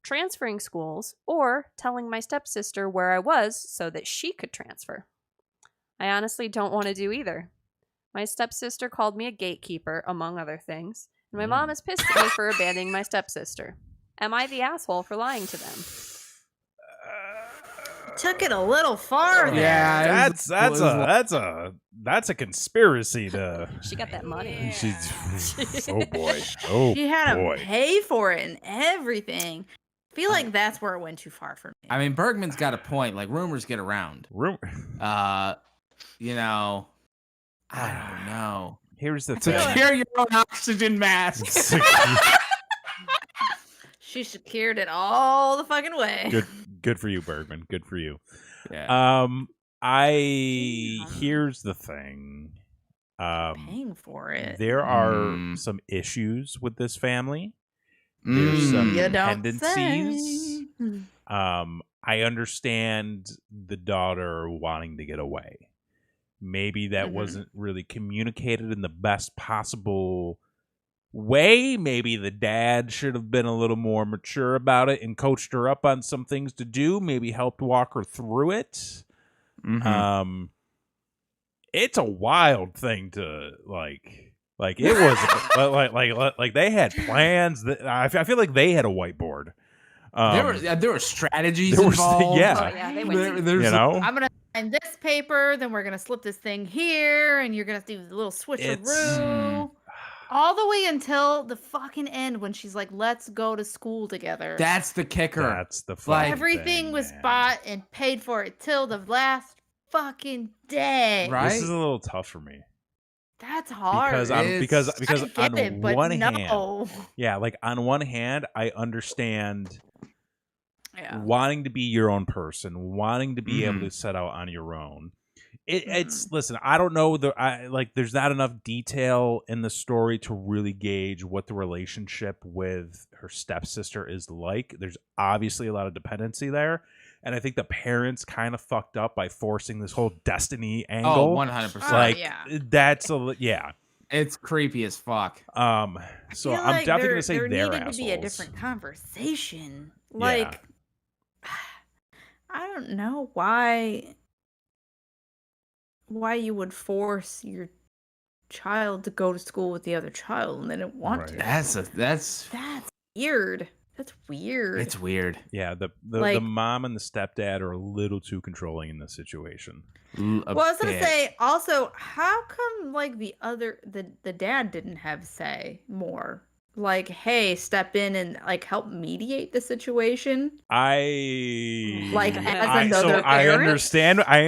transferring schools or telling my stepsister where I was so that she could transfer. I honestly don't want to do either. My stepsister called me a gatekeeper, among other things, and my mom is pissed at me for abandoning my stepsister. Am I the asshole for lying to them? Took it a little far there. Yeah, that's a conspiracy to. She got that money. Oh boy. Oh, she had boy. to pay for it and everything. I feel like that's where it went too far for me. I mean, Bergman's got a point. Like, rumors get around. You know, I don't know. Here's the thing. Secure your own oxygen mask. She secured it all the fucking way. Good for you, Bergman. Good for you. Yeah. Here's the thing. Paying for it. There are some issues with this family. There's some tendencies. I understand the daughter wanting to get away. Maybe that wasn't really communicated in the best possible way. Maybe the dad should have been a little more mature about it and coached her up on some things to do. Maybe helped walk her through it. It's a wild thing to like it was like they had plans that I feel like they had a whiteboard. There were strategies involved. They went I'm gonna sign this paper, then we're gonna slip this thing here, and you're gonna do the little switcheroo. All the way until the fucking end when she's like, let's go to school together. That's the kicker. That's the fucking everything thing, was man. bought and paid for it till the last fucking day. Right? This is a little tough for me. That's hard. Because on one hand, like on one hand, I understand wanting to be your own person, wanting to be able to set out on your own. It's listen, I don't know there's not enough detail in the story to really gauge what the relationship with her stepsister is like. There's obviously a lot of dependency there. And I think the parents kind of fucked up by forcing this whole destiny angle. 100%. That's It's creepy as fuck. So I'm definitely gonna say they're assholes. There needed to be a different conversation. I don't know why you would force your child to go to school with the other child and they didn't want to. That's weird. That's weird. It's weird. Yeah, the mom and the stepdad are a little too controlling in this situation. Well, I was gonna say also, how come like the dad didn't have say more? Like, hey, step in and like help mediate the situation. I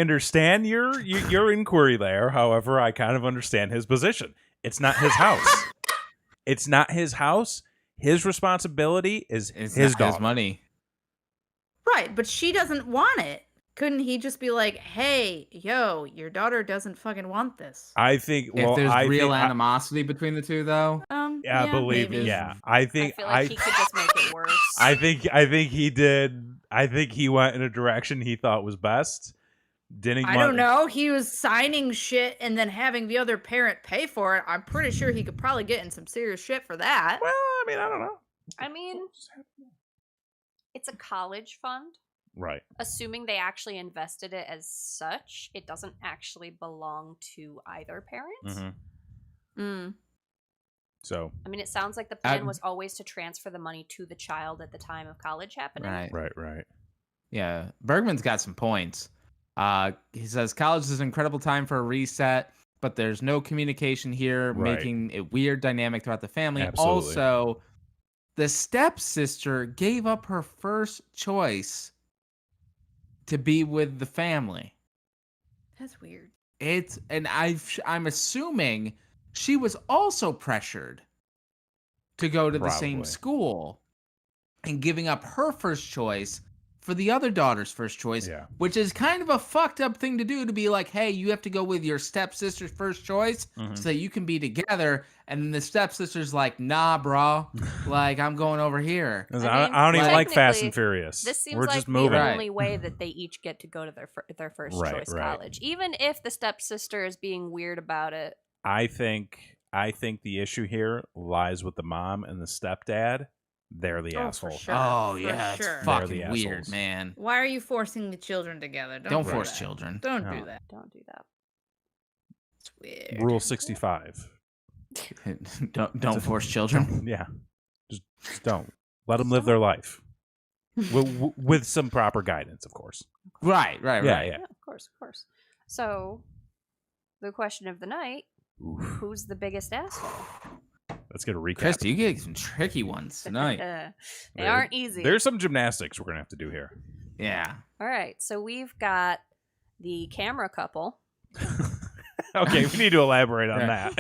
understand your inquiry there. However, I kind of understand his position. It's not his house. It's not his house. His responsibility is his dog. His money. Right, but she doesn't want it. Couldn't he just be like, "Hey, yo, your daughter doesn't fucking want this"? I think. If Well, there's I real think, animosity between the two, though, yeah, believe me. maybe. Yeah, I I think. feel like he could just make it worse. I think he did. I think he went in a direction he thought was best. Didn't I don't know. He was signing shit and then having the other parent pay for it. I'm pretty sure he could probably get in some serious shit for that. Well, I mean, I don't know. I mean, it's a college fund. Right. Assuming they actually invested it as such, it doesn't actually belong to either parent. So. I mean, it sounds like the plan was always to transfer the money to the child at the time of college happening. Right. Yeah, Bergman's got some points. He says college is an incredible time for a reset, but there's no communication here, making a weird dynamic throughout the family. Absolutely. Also, the stepsister gave up her first choice to be with the family. That's weird. I'm assuming she was also pressured to go to the same school and giving up her first choice for the other daughter's first choice, which is kind of a fucked up thing to do, to be like, hey, you have to go with your stepsister's first choice so that you can be together. And then the stepsister's like, nah, bro, like, I'm going over here. I don't even like Fast and Furious. This seems We're like just moving. the only way that they each get to go to their first choice college. Even if the stepsister is being weird about it. I think the issue here lies with the mom and the stepdad. They're the assholes. Sure. Oh, yeah, it's fucking weird, assholes. man. Why are you forcing the children together? Don't force children. Don't do that. Don't do that. It's weird. Rule 65. don't force children. Yeah. Just don't. Let them live their life. with some proper guidance, of course. Right. Yeah, of course. So, the question of the night, who's the biggest asshole? Let's get a recap. Chris, you get some tricky ones tonight. They aren't easy. There's some gymnastics we're going to have to do here. Yeah. All right. So we've got the camera couple. Okay, we need to elaborate on that.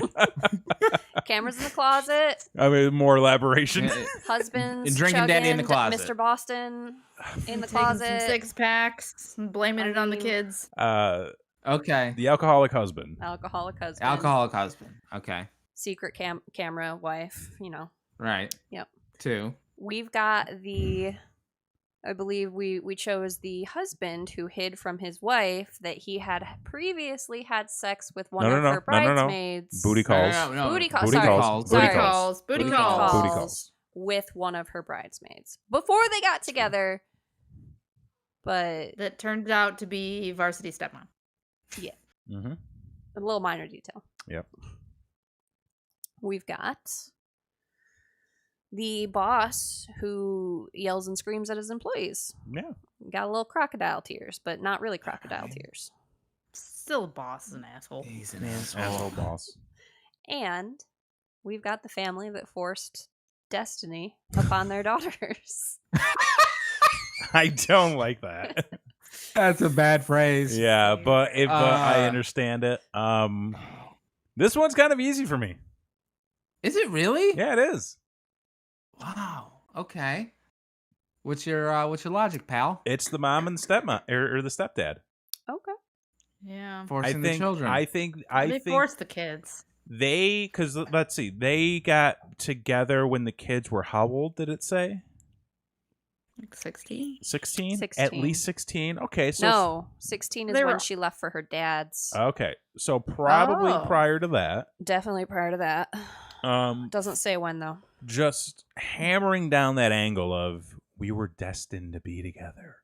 Cameras in the closet. I mean, more elaboration. Husbands and drinking daddy in the closet. Mr. Boston in the Taking closet. some 6-packs, blaming it on the kids. Okay. The alcoholic husband. Alcoholic husband. Okay. Secret camera wife, Right. Yep. 2. We've got I believe we chose the husband who hid from his wife that he had previously had sex with one of her bridesmaids. Booty calls. No. Booty calls. Booty calls. With one of her bridesmaids before they got together. But that turned out to be varsity stepmom. Yeah. Mm-hmm. A little minor detail. Yep. We've got the boss who yells and screams at his employees. Yeah. Got a little crocodile tears, but not really crocodile tears. Still, boss is an asshole. He's an asshole. Asshole boss. And we've got the family that forced destiny upon their daughters. I don't like that. That's a bad phrase. Yeah, but I understand it. This one's kind of easy for me. Is it really? Yeah, it is. Wow. Okay. What's your logic, pal? It's the mom and the stepmom or the stepdad. Okay. Yeah. Forcing the children. I think they forced the kids. Because let's see, they got together when the kids were how old? Did it say? Like 16? 16? 16. At least 16. Okay, so no, 16 is when she left for her dad's. Okay, so probably prior to that. Definitely prior to that. Doesn't say when though. Just hammering down that angle of we were destined to be together.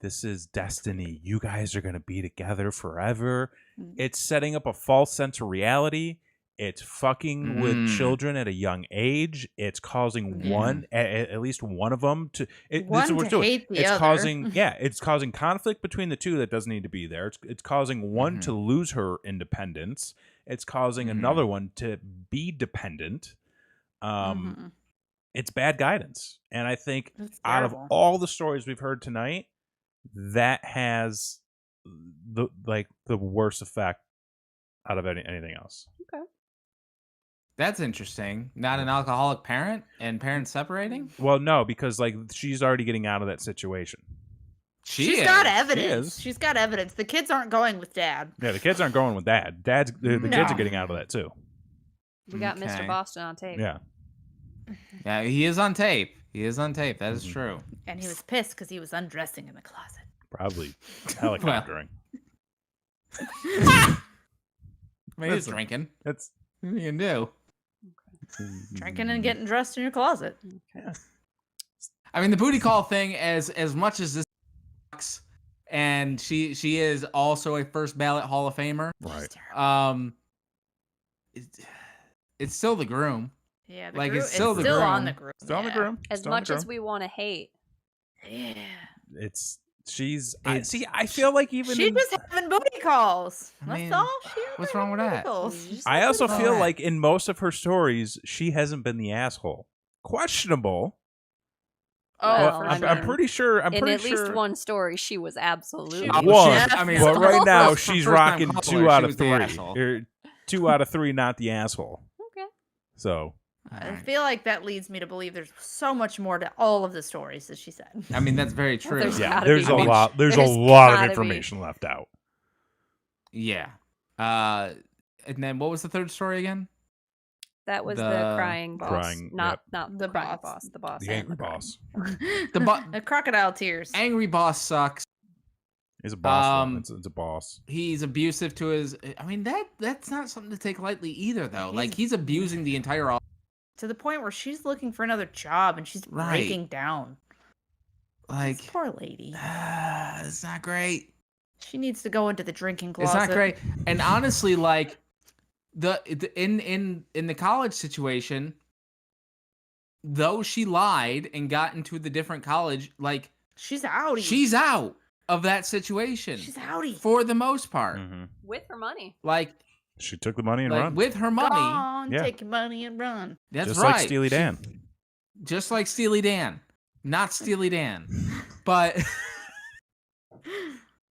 This is destiny. You guys are going to be together forever. It's setting up a false sense of reality. It's fucking with children at a young age. It's causing at least one of them to. Hate the other. It's causing conflict between the two that doesn't need to be there. It's causing one to lose her independence. It's causing another one to be dependent. It's bad guidance, and I think out of all the stories we've heard tonight, that has the worst effect out of anything else. Okay. That's interesting. Not an alcoholic parent and parents separating? Well, no, because she's already getting out of that situation. She's got She evidence. is. She's got evidence. The kids aren't going with dad. Yeah, the kids aren't going with dad. The kids are getting out of that too. We got Mr. Okay. Boston on tape. Yeah. Yeah, he is on tape. He is on tape. That is true. And he was pissed because he was undressing in the closet. Probably helicoptering. I mean, he's Listen, drinking. That's What are you gonna do? Drinking and getting dressed in your closet. I mean, the booty call thing, as much as this sucks, and she is also a first ballot Hall of Famer. right. It's still the groom. Yeah, Like, groom, it's still the on groom. the groom. Still on the groom. As Still on the much as groom. we want to hate. Yeah. I feel like even She's just having booty calls. I That's mean, all she what's ever wrong with had, that? booty calls. Just I like also we feel want. like in most of her stories, she hasn't been the asshole. Questionable. Oh, Well, for I'm, sure. I'm pretty sure. I'm in pretty at least sure. one story, she was absolutely. She One. was I mean, But right now, for she's first-time rocking caller, 2 out she of was the 3. asshole. Or 2 out of 3, not the asshole. Okay. So I feel like that leads me to believe there's so much more to all of the stories that she said. I mean, that's very true. There's yeah, gotta there's be. a I mean, lot. There's a there's lot of gotta be. information left out. Yeah. And then what was the third story again? That was the The crying boss. crying, not The the crying boss. boss. The boss. The and angry crying. boss The crocodile tears. Angry boss sucks. is a boss. Though. Um, It's a boss. He's abusive to his. I mean, that's not something to take lightly either, though. Like, he's abusing the entire. To the point where she's looking for another job and she's Right. breaking down. Like, This poor lady. it's not great. She needs to go into the drinking closet. It's not great. And honestly, like in the college situation, though she lied and got into the different college, like She's outie. she's out of that situation She's outie. for the most part. Mhm. With her money. Like, She took the money and like run. with her money. Gone, Yeah. take your money and run. That's just right. like Steely Dan. Just like Steely Dan. Not Steely Dan. But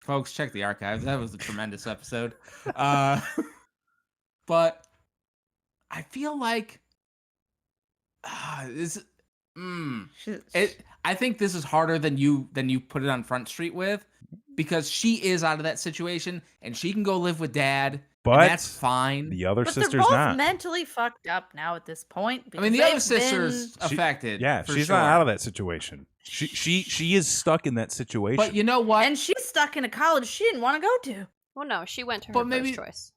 folks, check the archives. That was a tremendous episode. But I feel like this. I think this is harder than you put it on Front Street with, because she is out of that situation and she can go live with dad. But and that's fine. the other But they're sister's both mentally mentally fucked up now at this point. I mean, the because other they've sister's been- affected. Yeah, for she's sure. not out of that situation. She is stuck in that situation. But you know what? And she's stuck in a college she didn't want to go to. Well, no, she went to her But maybe- first choice.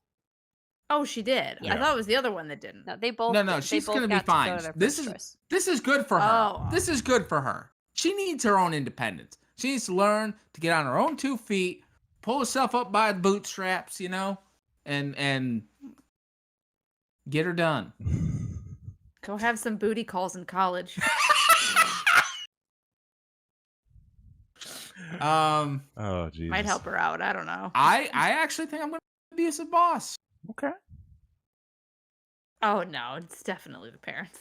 Oh, she did. Yeah. I thought it was the other one that didn't. No, they both. No, they she's both gonna be got to go fine. to their This first is choice. this is good for her. Oh. This is good for her. She needs her own independence. She needs to learn to get on her own 2 feet, pull herself up by the bootstraps, you know, and get her done. Go have some booty calls in college. oh, Jesus. Might help her out. I don't know. I actually think I'm gonna be a boss. Okay. Oh no, it's definitely the parents.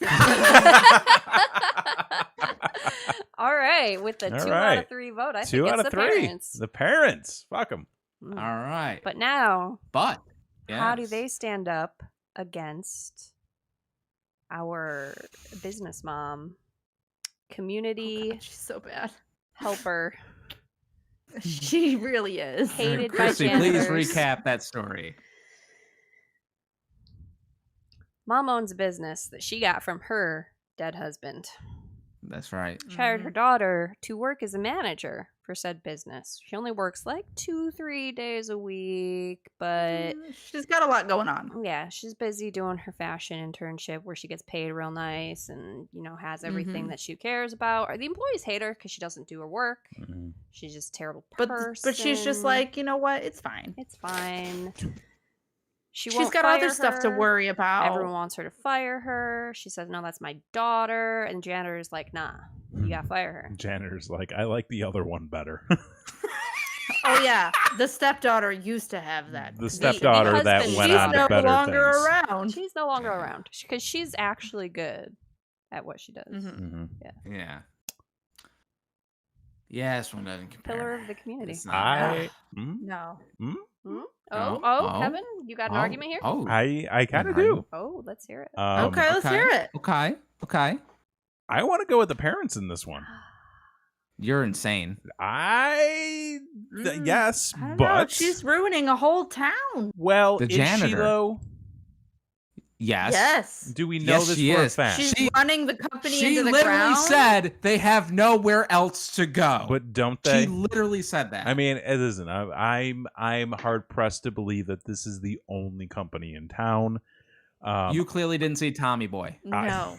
All right, with the All 2 out right. of 3 vote, I 2 think out it's of the 3. parents. The parents. Fuck them. Mm. All right. But now, But how do yes. they stand up against our business mom, community Oh, God, she's so bad. helper, She really is. hated by Chrissy, please janitors? recap that story. Mom owns a business that she got from her dead husband. That's right. She hired her daughter to work as a manager for said business. She only works like 2-3 days a week, but She's got a lot going on. yeah, she's busy doing her fashion internship where she gets paid real nice and, you know, has everything Mhm. that she cares about. Or the employees hate her because she doesn't do her work. Mhm. She's just a terrible But person. she's just like, you know what? It's fine. it's fine. She's She's got other stuff to worry about. Everyone wants her to fire her. She says, "No, that's my daughter." And janitor's like, "Nah, you gotta fire her." Janitor's like, I like the other one better. Oh yeah, the stepdaughter used to have that. The stepdaughter the that husband- went She's on to no better longer things. around. She's no longer around because she's actually good at what she does. Mhm. Mhm. Yeah. Yeah, this one doesn't compare. Pillar of the community. It's not. I, mm, No. mm, Kevin, you got an argument here? Oh, I kind of An do. Oh, let's hear it. Okay, let's hear it. Okay. I want to go with the parents in this one. You're insane. Yes, I don't know. but She's ruining a whole town. well, The is she janitor. though? Yes. Yes. Do we know Yes, this she for a is. fact? She's running the company She into the literally ground. said they have nowhere else to go. But don't She they? literally said that. I mean, it isn't. I'm hard pressed to believe that this is the only company in town. You clearly didn't see Tommy Boy. No.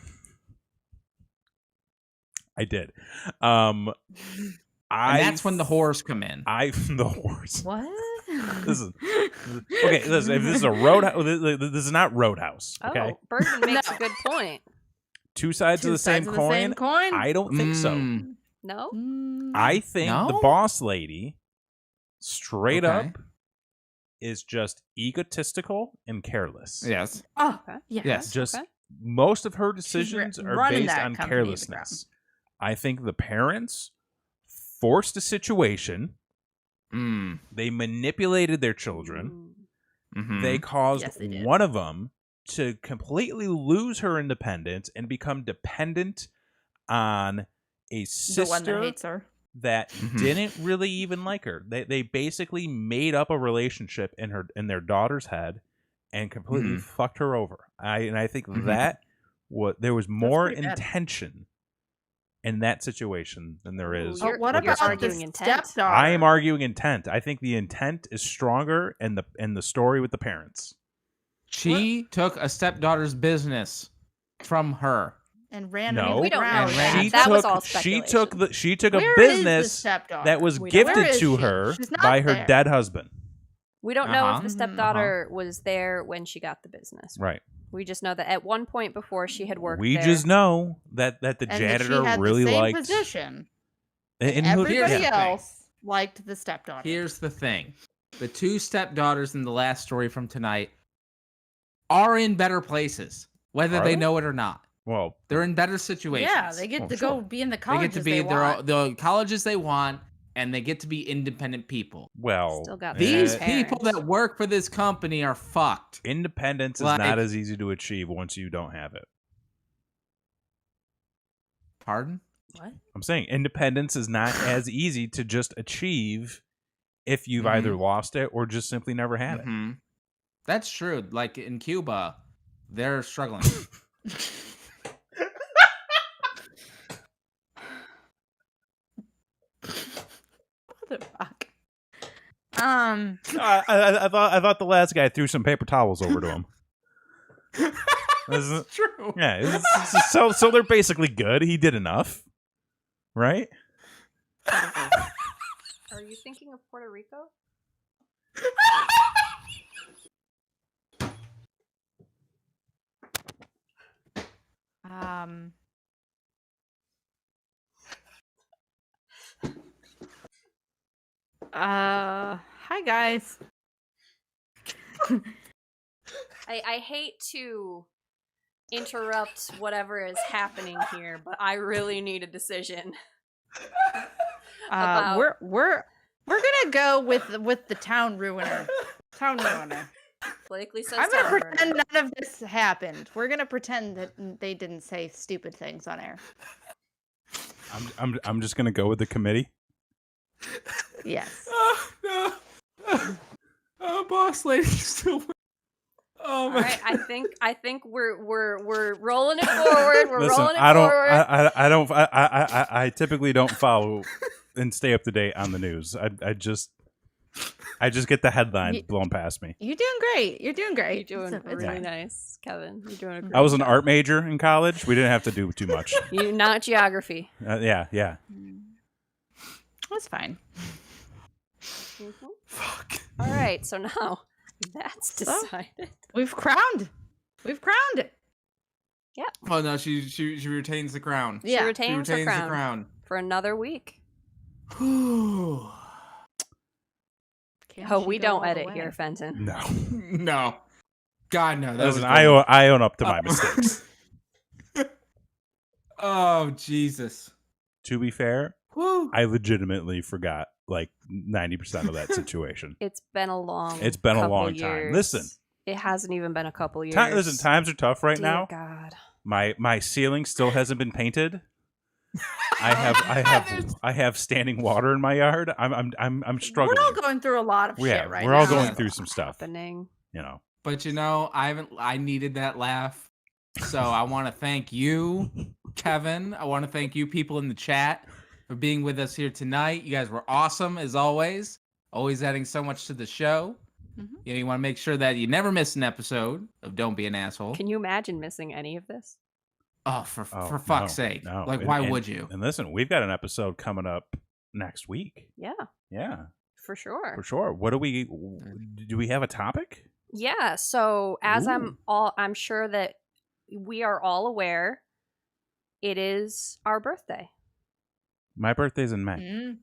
I did. And that's when the whores come in. The whores. What? Listen. Okay, listen. If this is a roadhouse, this is not Roadhouse. Okay, Oh, Bergman makes a good point. two sides of the same coin. I don't think so. No? I think the No? boss lady, straight Okay. up, is just egotistical and careless. Yes. Oh, Okay. yes. Just Okay. most of her decisions are running based that on company to the carelessness. I think the parents forced a situation. Mm. They manipulated their children. Mhm. They caused Yes, they did. one of them to completely lose her independence and become dependent on a The one that sister hates her. that Mhm. didn't really even like her. They basically made up a relationship in their daughter's head and completely Mhm. fucked her over. I think Mhm. that there was more pretty bad. intention in that situation than there is. You're- What with you're this about company. the arguing intent. stepdaughter? I am arguing intent. I think the intent is stronger in the story with the parents. She took a stepdaughter's business from her. And ran No. it into We the don't know ground. that. She That was took all she took speculation. she took a Where is the business stepdaughter? that was We don't know. gifted Where is to she? her She's not by her there. dead husband. We don't know Uh-huh. if the stepdaughter was there when she got the business. Right. We just know that at one point before she had worked We there. just know that the And that janitor she had really the same liked position. and Everybody here's the thing. else liked the stepdaughter. Here's the thing. The two stepdaughters in the last story from tonight are in better places, whether Are they they? know it or not. well, They're in better situations. Yeah, they get Oh, to sure. go be in the They colleges get to be want. the colleges they want, and they get to be independent people. well. Still got These Yeah. people parents. that work for this company are fucked. Independence is Like- not as easy to achieve once you don't have it. Pardon? What? I'm saying independence is not as easy to just achieve if you've either lost it or just simply never had it. Mhm. That's true. Like in Cuba, they're struggling. Motherfuck. I thought the last guy threw some paper towels over to him. That's true. Yeah, so they're basically good. He did enough, right? Are you thinking of Puerto Rico? Hi guys. I hate to interrupt whatever is happening here, but I really need a decision. About- We're gonna go with the town ruiner. Town ruiner. Blakely says I'm gonna town pretend ruiner. none of this happened. We're gonna pretend that they didn't say stupid things on air. I'm just gonna go with the committee. Yes. Oh, no. Oh, boss lady still. Oh All my right, God. I think we're rolling it forward. We're Listen, rolling it I don't, forward. I typically don't follow and stay up to date on the news. I just get the headlines blown past me. You're doing great. You're doing great. You're doing It's really fine. nice, Kevin. You're doing a great I was an job. art major in college. We didn't have to do too much. You not geography. Yeah. That's fine. Mhm. Fuck. All right, so now that's So? decided. We've crowned it. Oh no, she retains the crown. She Yeah. retains, She retains her the crown crown. for another week. Whew. Can Oh, she we go don't all the edit way? here, Fenton. No. No. God no. That Listen, was I own up to my mistakes. Oh Jesus. To be fair, Woo. I legitimately forgot like 90% of that situation. It's been a long. It's been a couple long time. years. Listen. It hasn't even been a couple years. Listen, times are tough right Dear now. God. My ceiling still hasn't been painted. I have standing water in my yard. I'm struggling. We're all going through a lot of shit right we're now. all going through some stuff. Happening. You know. But I needed that laugh. So I want to thank you, Kevin. I want to thank you people in the chat for being with us here tonight. You guys were awesome as always. Always adding so much to the show. Mm-hmm. You want to make sure that you never miss an episode of Don't Be an Asshole. Can you imagine missing any of this? Oh, for fuck's sake. No. Like, why would you? And listen, we've got an episode coming up next week. Yeah. Yeah. For sure. For sure. What do we have a topic? Yeah, so as Ooh. I'm sure that we are all aware, it is our birthday. My birthday's in May. Mm.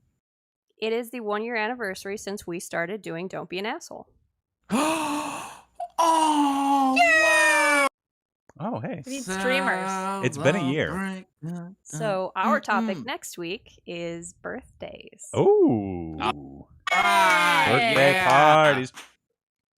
It is the 1-year anniversary since we started doing Don't Be an Asshole. Oh, wow. Oh, hey. We need streamers. It's been a year. So our topic next week is birthdays. Oh. Right. Birthday Yeah. parties.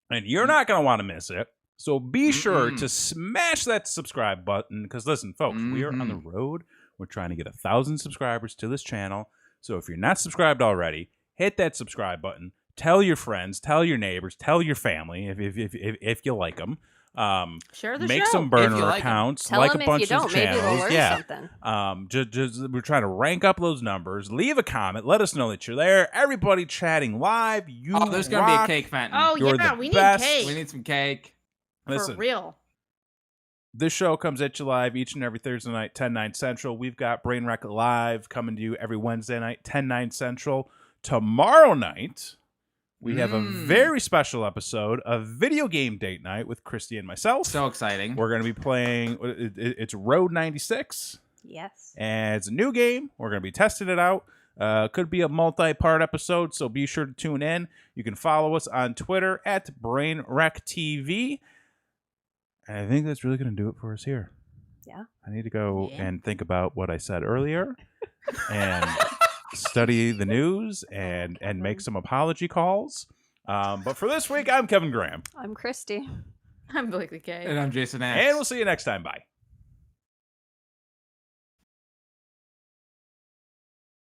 And you're not going to want to miss it. So be sure to smash that subscribe button. Because listen, folks, we are on the road. We're trying to get 1,000 subscribers to this channel. So if you're not subscribed already, hit that subscribe button. Tell your friends, tell your neighbors, tell your family if you like them. Share the Make show. some burner like accounts, Tell like them a bunch if you of don't, maybe they'll channels. learn something. Just we're trying to rank up those numbers. Leave a comment. Let us know that you're there. Everybody chatting live. There's gonna be a cake fountain. Oh, You're yeah, the we best. need cake. We need some cake. Listen, For real. this show comes at you live each and every Thursday night, 10/9 Central. We've got Brain Wreck Live coming to you every Wednesday night, 10/9 Central. Tomorrow night, we have a very special episode of Video Game Date Night with Christy and myself. So exciting. We're going to be playing, it's Road 96. Yes. And it's a new game. We're going to be testing it out. Could be a multi-part episode, so be sure to tune in. You can follow us on Twitter at BrainWreckTV. And I think that's really going to do it for us here. Yeah. I need to go and think about what I said earlier and study the news and make some apology calls. But for this week, I'm Kevin Graham. I'm Christy. I'm Blakely K. And I'm Jason Axe. And we'll see you next time. Bye.